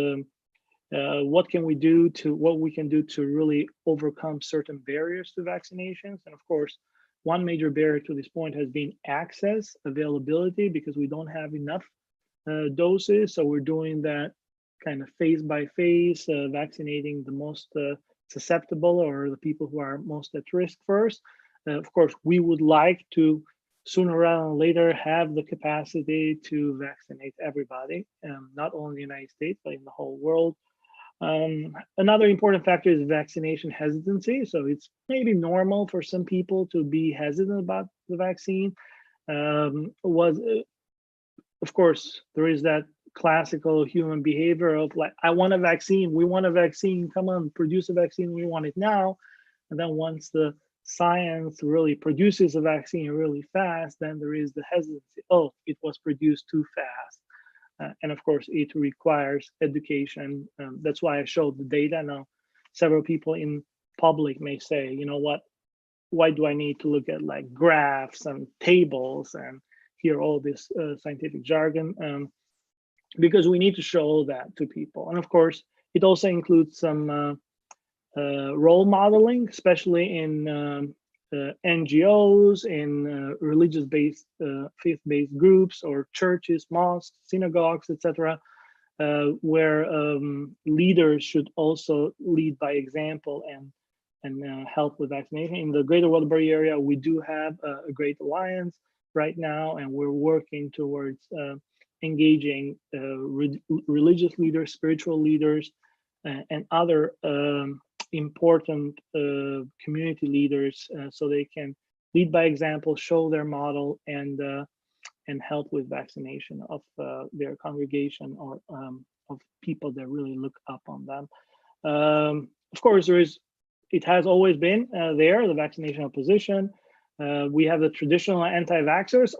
what we can do to really overcome certain barriers to vaccinations. And of course, one major barrier to this point has been access, availability, because we don't have enough doses. So we're doing that kind of phase by phase, vaccinating the most susceptible or the people who are most at risk first. Of course, we would like to sooner rather than later have the capacity to vaccinate everybody, not only in the United States, but in the whole world. Another important factor is vaccination hesitancy. So it's maybe normal for some people to be hesitant about the vaccine. Of course, there is that classical human behavior of like, I want a vaccine, we want a vaccine, come on, produce a vaccine, we want it now. And then once the science really produces a vaccine really fast, then there is the hesitancy, oh, it was produced too fast. And of course, it requires education. That's why I showed the data. Now, several people in public may say, you know what, why do I need to look at like graphs and tables and hear all this scientific jargon? Because we need to show that to people. And of course, it also includes some role modeling, especially in NGOs, in religious-based, faith-based groups, or churches, mosques, synagogues, etc., where leaders should also lead by example and help with vaccination. In the Greater Waterbury area, we do have a great alliance right now, and we're working towards engaging religious leaders, spiritual leaders, and other important community leaders, so they can lead by example, show their model, and help with vaccination of their congregation or of people that really look up on them. Of course, it has always been there, the vaccination opposition. We have the traditional anti-vaxxers.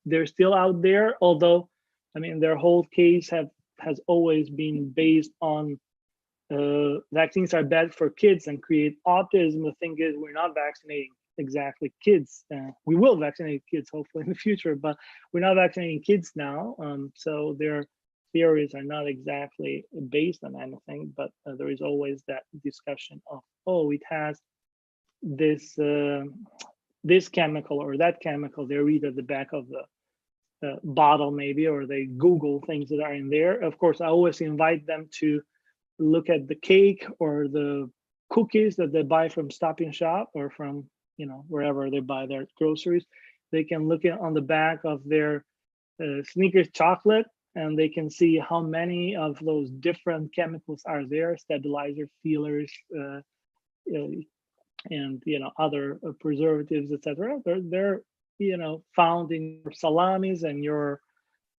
They're still out there, although, I mean, their whole case has always been based on vaccines are bad for kids and create autism. The thing is, we're not vaccinating exactly kids. We will vaccinate kids hopefully in the future, but we're not vaccinating kids now. So their theories are not exactly based on anything, but there is always that discussion of, oh, it has this this chemical or that chemical. They read at the back of the bottle maybe, or they Google things that are in there. Of course, I always invite them to look at the cake or the cookies that they buy from Stop and Shop, or from, you know, wherever they buy their groceries. They can look at on the back of their Snickers chocolate, and they can see how many of those different chemicals are there, stabilizer, sealers, and, you know, other preservatives, etc. They're you know, found in your salamis and your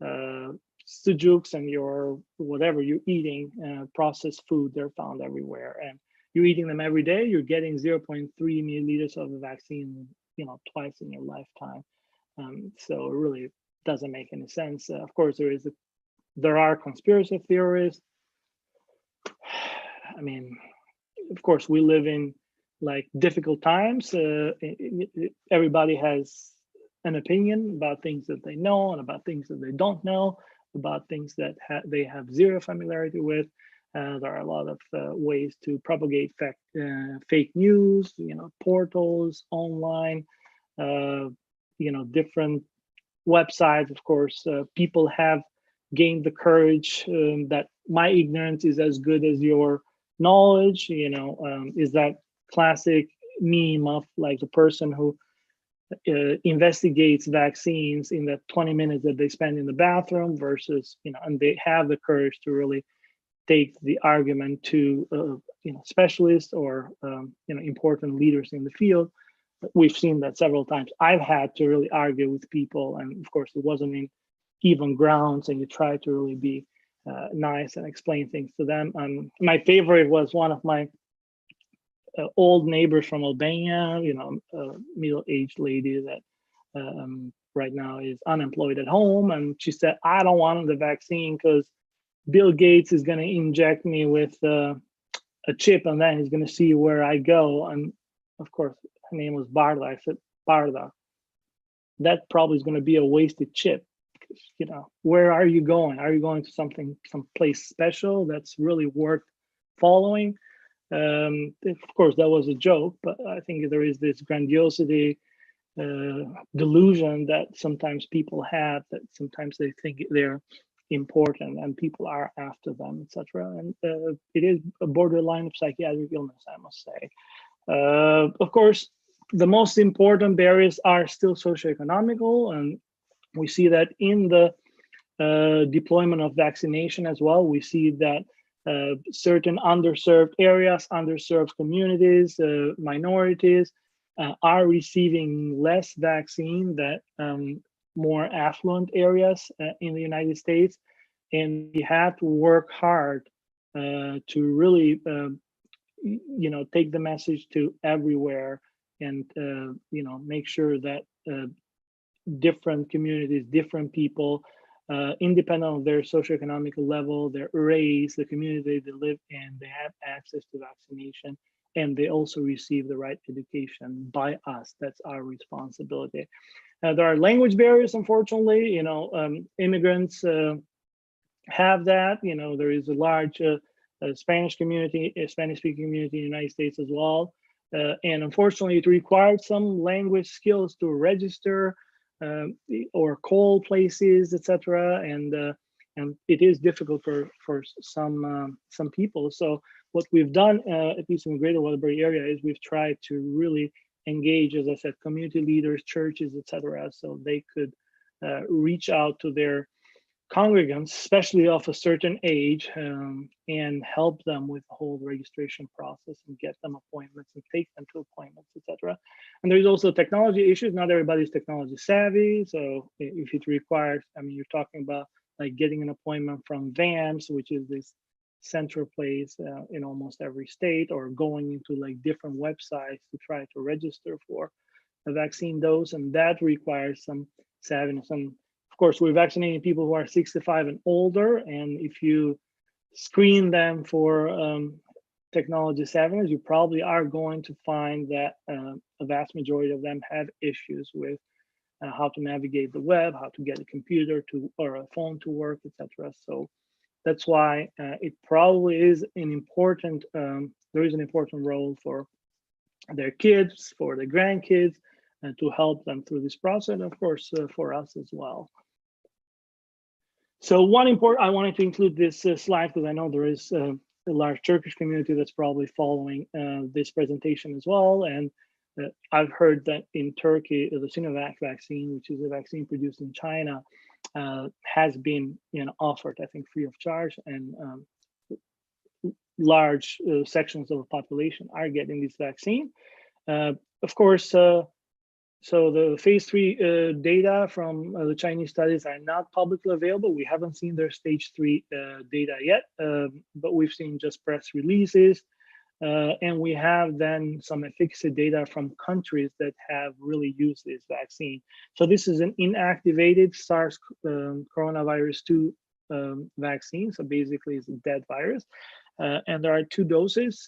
sujuks and your whatever you're eating, processed food. They're found everywhere, and you're eating them every day. You're getting 0.3 milliliters of the vaccine, you know, twice in your lifetime. So it really doesn't make any sense. Of course, there are conspiracy theories. I mean, of course, we live in like difficult times. Everybody has an opinion about things that they know and about things that they don't know, about things that they have zero familiarity with. There are a lot of ways to propagate fake news, you know, portals, online, you know, different websites. Of course, people have gained the courage that my ignorance is as good as your knowledge, you know, is that classic meme of like the person who investigates vaccines in the 20 minutes that they spend in the bathroom versus, you know, and they have the courage to really take the argument to, you know, specialists or, you know, important leaders in the field. We've seen that several times. I've had to really argue with people, and of course it wasn't in even grounds, and you try to really be nice and explain things to them. My favorite was one of my old neighbors from Albania, you know, a middle-aged lady that right now is unemployed at home. And she said, I don't want the vaccine because Bill Gates is going to inject me with a chip, and then he's going to see where I go. And of course, her name was Barda. I said, Barda, that probably is going to be a wasted chip. You know, where are you going? Are you going to some place special that's really worth following? Of course, that was a joke, but I think there is this grandiosity delusion that sometimes people have, that sometimes they think they're important and people are after them, etc. And it is a borderline of psychiatric illness, I must say. Of course, the most important barriers are still socioeconomical, and we see that in the deployment of vaccination as well. We see that certain underserved areas, underserved communities, minorities are receiving less vaccine than more affluent areas in the United States. And we have to work hard to really, take the message to everywhere and, make sure that different communities, different people, independent of their socioeconomic level, their race, the community they live in, they have access to vaccination, and they also receive the right education by us. That's our responsibility. There are language barriers, unfortunately. Immigrants have that. There is a large Spanish community, a Spanish-speaking community in the United States as well. And unfortunately, it required some language skills to register or call places, etc. And it is difficult for some people. So what we've done, at least in the Greater Waterbury area, is we've tried to really engage, as I said, community leaders, churches, etc., so they could reach out to their congregants, especially of a certain age, and help them with the whole registration process and get them appointments and take them to appointments, etc. And there's also technology issues. Not everybody's technology savvy. So if it requires, you're talking about like getting an appointment from VAMS, which is this central place in almost every state, or going into like different websites to try to register for a vaccine dose. And that requires some savviness. And of course, we're vaccinating people who are 65 and older, and if you screen them for technology savviness, you probably are going to find that a vast majority of them have issues with how to navigate the web, how to get a computer to or a phone to work, etc. So that's why it probably is an important. There is an important role for their kids, for their grandkids, to help them through this process, and of course for us as well. So I wanted to include this slide because I know there is a large Turkish community that's probably following this presentation as well. And I've heard that in Turkey, the Sinovac vaccine, which is a vaccine produced in China, has been offered, I think, free of charge, and large sections of the population are getting this vaccine. Of course, so the phase 3 data from the Chinese studies are not publicly available. We haven't seen their stage 3 data yet, but we've seen just press releases. And we have then some efficacy data from countries that have really used this vaccine. So this is an inactivated SARS coronavirus 2 vaccine. So basically it's a dead virus. And there are 2 doses.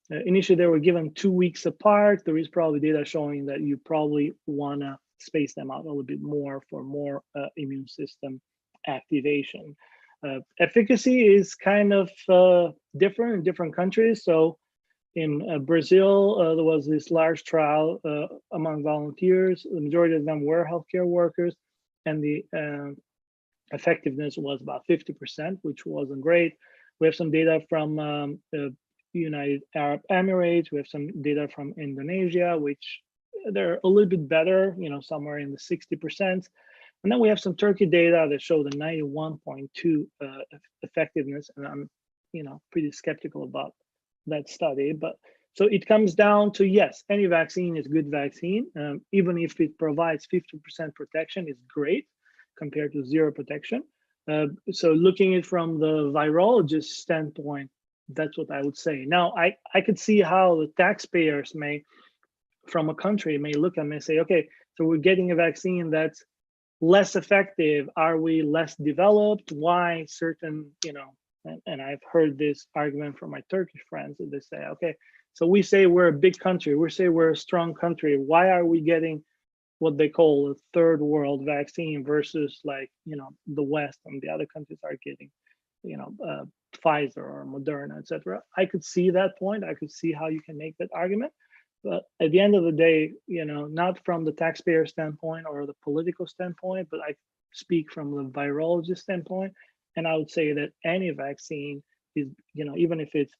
Initially, they were given 2 weeks apart. There is probably data showing that you probably want to space them out a little bit more for more immune system activation. Efficacy is kind of different in different countries. So in Brazil, there was this large trial among volunteers. The majority of them were healthcare workers, and the effectiveness was about 50%, which wasn't great. We have some data from United Arab Emirates. We have some data from Indonesia, which they're a little bit better, somewhere in the 60%. And then we have some Turkey data that show the 91.2 effectiveness. And I'm, pretty skeptical about that study. But so it comes down to, yes, any vaccine is good vaccine. Even if it provides 50% protection, is great compared to 0 protection. So looking at it from the virologist standpoint, that's what I would say. Now, I could see how the taxpayers from a country may look at me and say, okay, so we're getting a vaccine that's less effective. Are we less developed? Why certain, and I've heard this argument from my Turkish friends that they say, okay, so we say we're a big country. We say we're a strong country. Why are we getting what they call a third world vaccine versus the West and the other countries are getting, Pfizer or Moderna, etc. I could see that point. I could see how you can make that argument. But at the end of the day, not from the taxpayer standpoint or the political standpoint, but I speak from the virologist standpoint. And I would say that any vaccine is, even if it's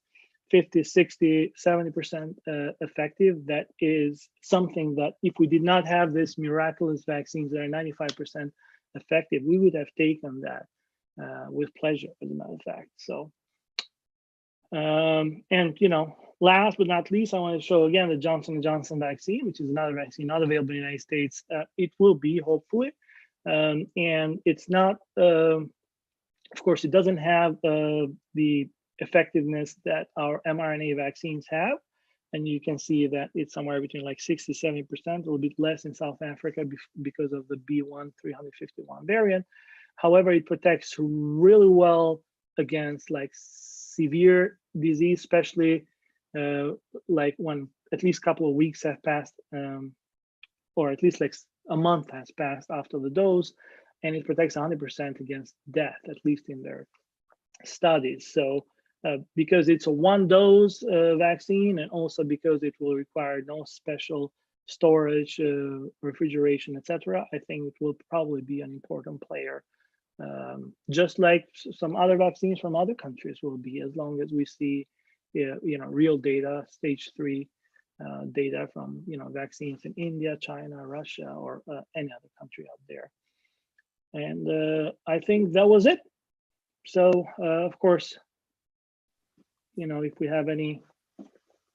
50, 60, 70% effective, that is something that if we did not have this miraculous vaccines that are 95% effective, we would have taken that with pleasure, as a matter of fact. So And last but not least, I want to show again the Johnson & Johnson vaccine, which is another vaccine not available in the United States. It will be, hopefully. And it's not, of course, it doesn't have the effectiveness that our mRNA vaccines have. And you can see that it's somewhere between like 60-70%, a little bit less in South Africa because of the B1.351 variant. However, it protects really well against like severe disease, especially like when at least a couple of weeks have passed, or at least like a month has passed after the dose, and it protects 100% against death, at least in their studies. So because it's a one-dose vaccine, and also because it will require no special storage, refrigeration, etc., I think it will probably be an important player, just like some other vaccines from other countries will be, as long as we see real data, stage 3 data from vaccines in India, China, Russia, or any other country out there. And I think that was it. So of course, if we have any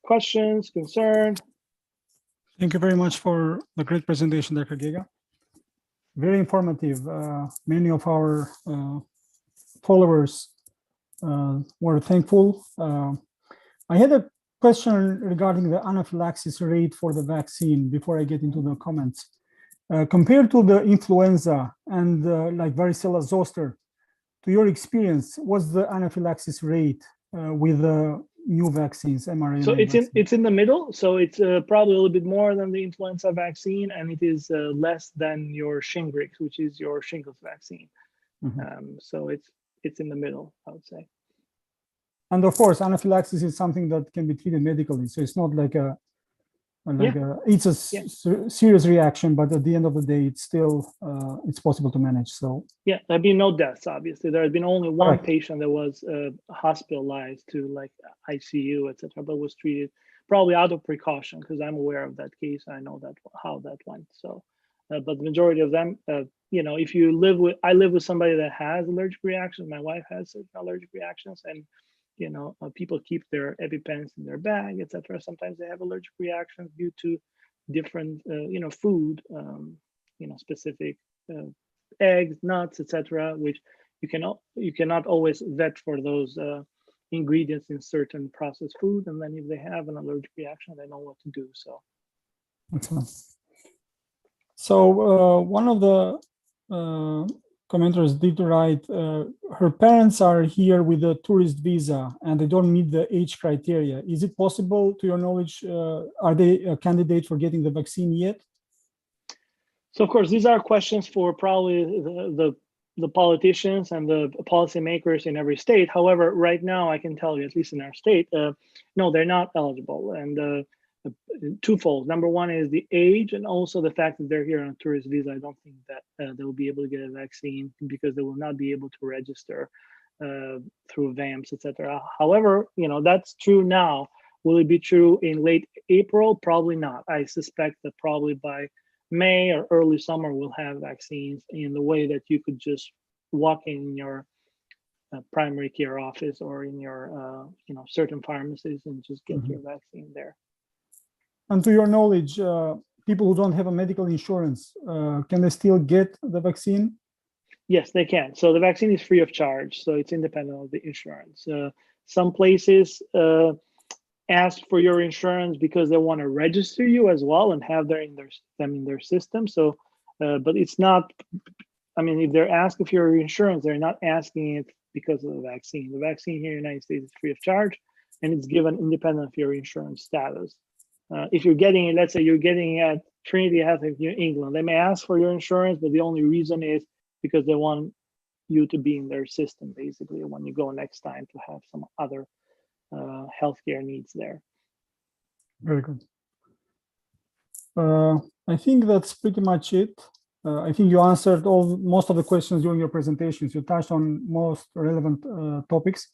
questions, concerns. Thank you very much for the great presentation, Dr. Giga. Very informative. Many of our followers were thankful. I had a question regarding the anaphylaxis rate for the vaccine before I get into the comments. Compared to the influenza and like varicella zoster, to your experience, what's the anaphylaxis rate with the new vaccines, mRNA? So it's in the middle. So it's probably a little bit more than the influenza vaccine, and it is less than your Shingrix, which is your shingles vaccine. Mm-hmm. So it's in the middle, I would say. And of course, anaphylaxis is something that can be treated medically. So it's not like it's a serious reaction, but at the end of the day, it's still it's possible to manage. So yeah, there have been no deaths. Obviously, there has been only one patient that was hospitalized to like ICU, etc., but was treated probably out of precaution, because I'm aware of that case. I know that how that went. So, but the majority of them, if you I live with somebody that has allergic reactions. My wife has certain allergic reactions, and people keep their EpiPens in their bag, etc. Sometimes they have allergic reactions due to different, food, specific eggs, nuts, etc. Which you cannot always vet for those ingredients in certain processed food. And then if they have an allergic reaction, they know what to do. So, excellent. So one of the commenters did write, her parents are here with a tourist visa and they don't meet the age criteria. Is it possible, to your knowledge, are they a candidate for getting the vaccine yet? So of course, these are questions for probably the politicians and the policymakers in every state. However, right now, I can tell you, at least in our state, no, they're not eligible. And twofold. Number one is the age, and also the fact that they're here on a tourist visa. I don't think that they will be able to get a vaccine because they will not be able to register through VAMS, etc. However, that's true now. Will it be true in late April? Probably not. I suspect that probably by May or early summer we'll have vaccines in the way that you could just walk in your primary care office or in your certain pharmacies and just get your vaccine there. And to your knowledge, people who don't have a medical insurance, can they still get the vaccine? Yes, they can. So the vaccine is free of charge, so it's independent of the insurance. Some places ask for your insurance because they want to register you as well and have them in their system. So, but it's not. I mean, if they're asking for your insurance, they're not asking it because of the vaccine. The vaccine here in the United States is free of charge, and it's given independent of your insurance status. If you're getting it, let's say you're getting at Trinity Health in England, they may ask for your insurance, but the only reason is because they want you to be in their system, basically, when you go next time to have some other healthcare needs there. Very good. I think that's pretty much it. I think you answered most of the questions during your presentations. You touched on most relevant topics.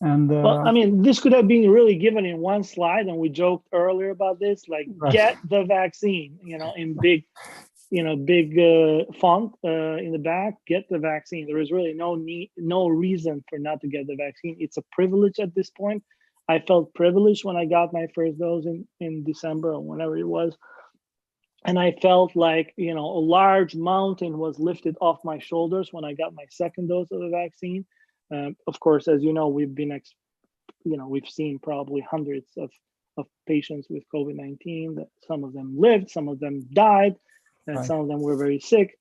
And well, I mean, this could have been really given in one slide, and we joked earlier about this, like get the vaccine, in big, big font in the back, get the vaccine. There is really no reason for not to get the vaccine. It's a privilege at this point. I felt privileged when I got my first dose in December or whenever it was. And I felt like, a large mountain was lifted off my shoulders when I got my second dose of the vaccine. Of course, as you know, we've seen probably hundreds of patients with COVID-19, that some of them lived, some of them died, and Right. some of them were very sick.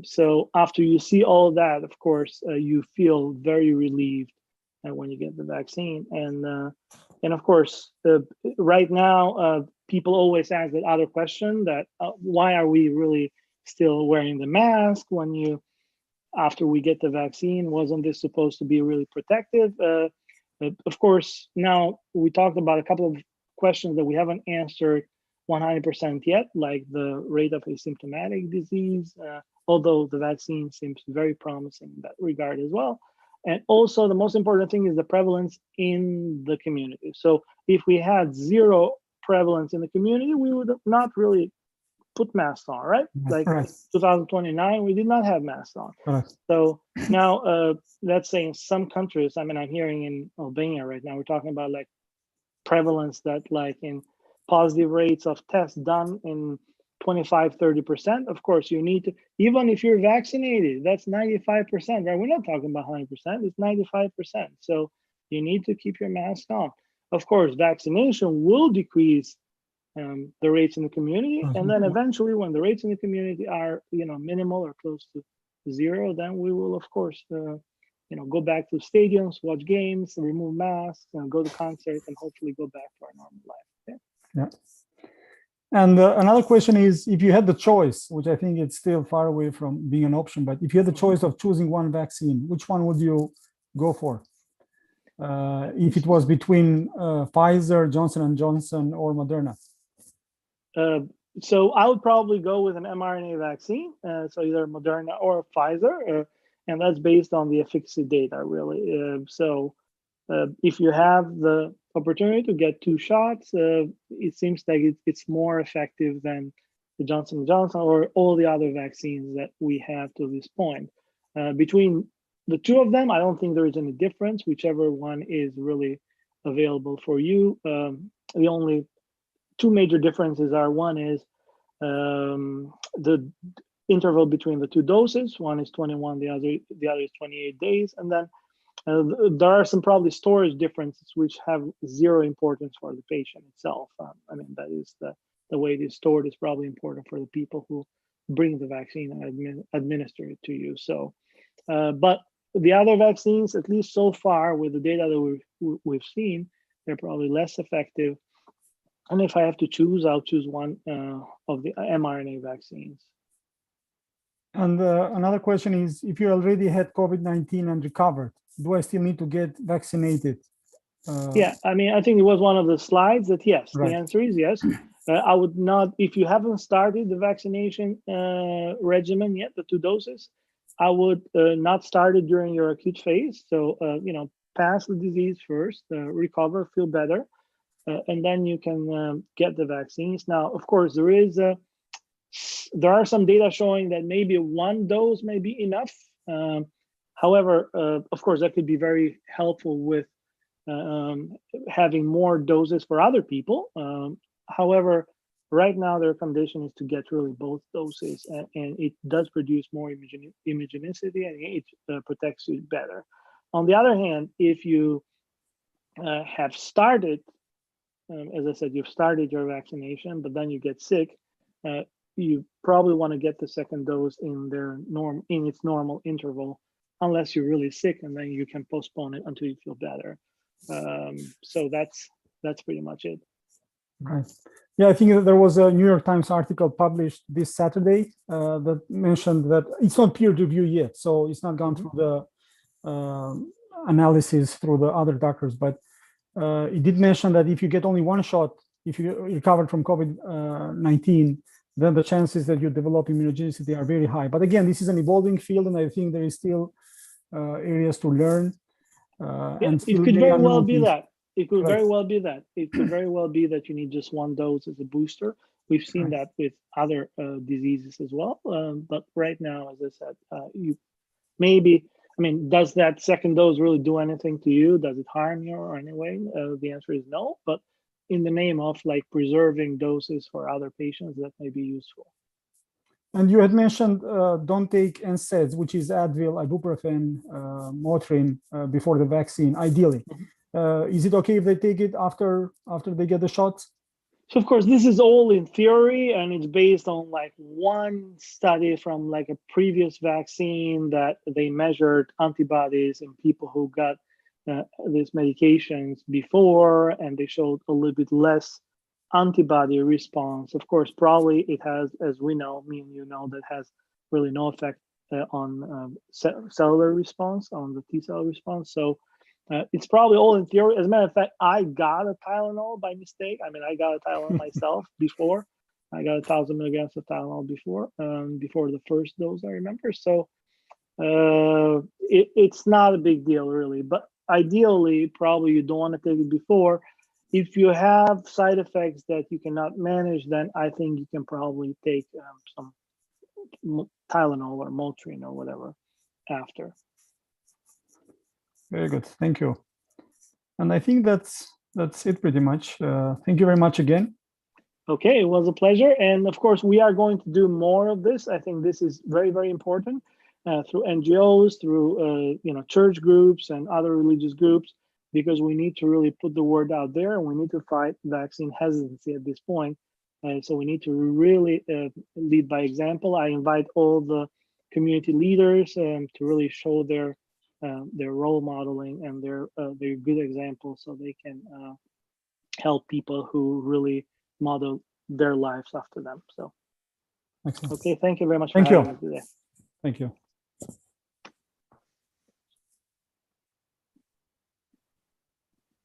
So after you see all that, of course, you feel very relieved when you get the vaccine. And of course, right now, people always ask that other question, that why are we really still wearing the mask after we get the vaccine? Wasn't this supposed to be really protective? Of course, now we talked about a couple of questions that we haven't answered 100% yet, like the rate of asymptomatic disease, although the vaccine seems very promising in that regard as well. And also the most important thing is the prevalence in the community. So if we had zero prevalence in the community, we would not really put masks on, right? Like Right. 2029, we did not have masks on. Right. So now, let's say in some countries, I'm hearing in Albania right now, we're talking about like prevalence that like in positive rates of tests done in 25-30%. Of course, you need to, even if you're vaccinated, that's 95%, right? We're not talking about 100%, it's 95%. So you need to keep your mask on. Of course, vaccination will decrease the rates in the community. And then eventually when the rates in the community are, minimal or close to zero, then we will, of course, go back to stadiums, watch games, remove masks, go to concerts, and hopefully go back to our normal life. Yeah. And another question is, if you had the choice, which I think it's still far away from being an option, but if you had the choice of choosing one vaccine, which one would you go for? If it was between Pfizer, Johnson & Johnson, or Moderna? So I would probably go with an mRNA vaccine, so either Moderna or Pfizer, and that's based on the efficacy data, really. So if you have the opportunity to get 2 shots, it seems like it's more effective than the Johnson & Johnson or all the other vaccines that we have to this point. Between the 2 of them, I don't think there is any difference, whichever one is really available for you. The only 2 major differences are, one is the interval between the 2 doses. One is 21, the other is 28 days. And then there are some probably storage differences which have zero importance for the patient itself. That is the way it is stored is probably important for the people who bring the vaccine and administer it to you. So, but the other vaccines, at least so far with the data that we've seen, they're probably less effective. And if I have to choose, I'll choose one of the mRNA vaccines. And another question is, if you already had COVID-19 and recovered, do I still need to get vaccinated? Yeah, I think it was one of the slides that yes, right. The answer is yes. I would not, if you haven't started the vaccination regimen yet, the 2 doses, I would not start it during your acute phase. So, pass the disease first, recover, feel better, and then you can get the vaccines. Now, of course, there are some data showing that maybe 1 dose may be enough. However, of course, that could be very helpful with having more doses for other people. However, right now their condition is to get really both doses, and it does produce more immunogenicity and it protects you better. On the other hand, if you have started, as I said, you've started your vaccination, but then you get sick, you probably want to get the second dose in its normal interval, unless you're really sick, and then you can postpone it until you feel better. So that's pretty much it. Right. Yeah, I think there was a New York Times article published this Saturday that mentioned that it's not peer review yet, so it's not gone through the analysis through the other doctors, but it did mention that if you get only 1 shot, if you recovered from COVID-19, then the chances that you develop immunogenicity are very high. But again, this is an evolving field, and I think there is still areas to learn. And it could very well be that. It could very well be that. It could very well be that you need just 1 dose as a booster. We've seen that with other diseases as well. But right now, as I said, you maybe, I mean, does that second dose really do anything to you? Does it harm you or anyway? The answer is no, but in the name of like preserving doses for other patients, that may be useful. And you had mentioned don't take NSAIDs, which is Advil, ibuprofen, Motrin before the vaccine, ideally. Is it okay if they take it after they get the shot? So of course, this is all in theory, and it's based on like one study from like a previous vaccine that they measured antibodies in people who got these medications before, and they showed a little bit less antibody response. Of course, probably it has, as we know, me and you know, that has really no effect on cellular response, on the T cell response. So it's probably all in theory. As a matter of fact, I got a Tylenol by mistake. I mean, I got a Tylenol myself before. I got 1,000 milligrams of Tylenol before the first dose, I remember. So it's not a big deal, really. But ideally, probably you don't want to take it before. If you have side effects that you cannot manage, then I think you can probably take some Tylenol or Motrin or whatever after. Very good, thank you. And I think that's it pretty much. Thank you very much again. Okay, it was a pleasure. And of course, we are going to do more of this. I think this is very, very important through NGOs, through church groups and other religious groups, because we need to really put the word out there, and we need to fight vaccine hesitancy at this point. So we need to really lead by example. I invite all the community leaders to really show their role modeling and their good example, so they can help people who really model their lives after them. So, excellent. Okay, thank you very much. Thank for you. having me today. Thank you.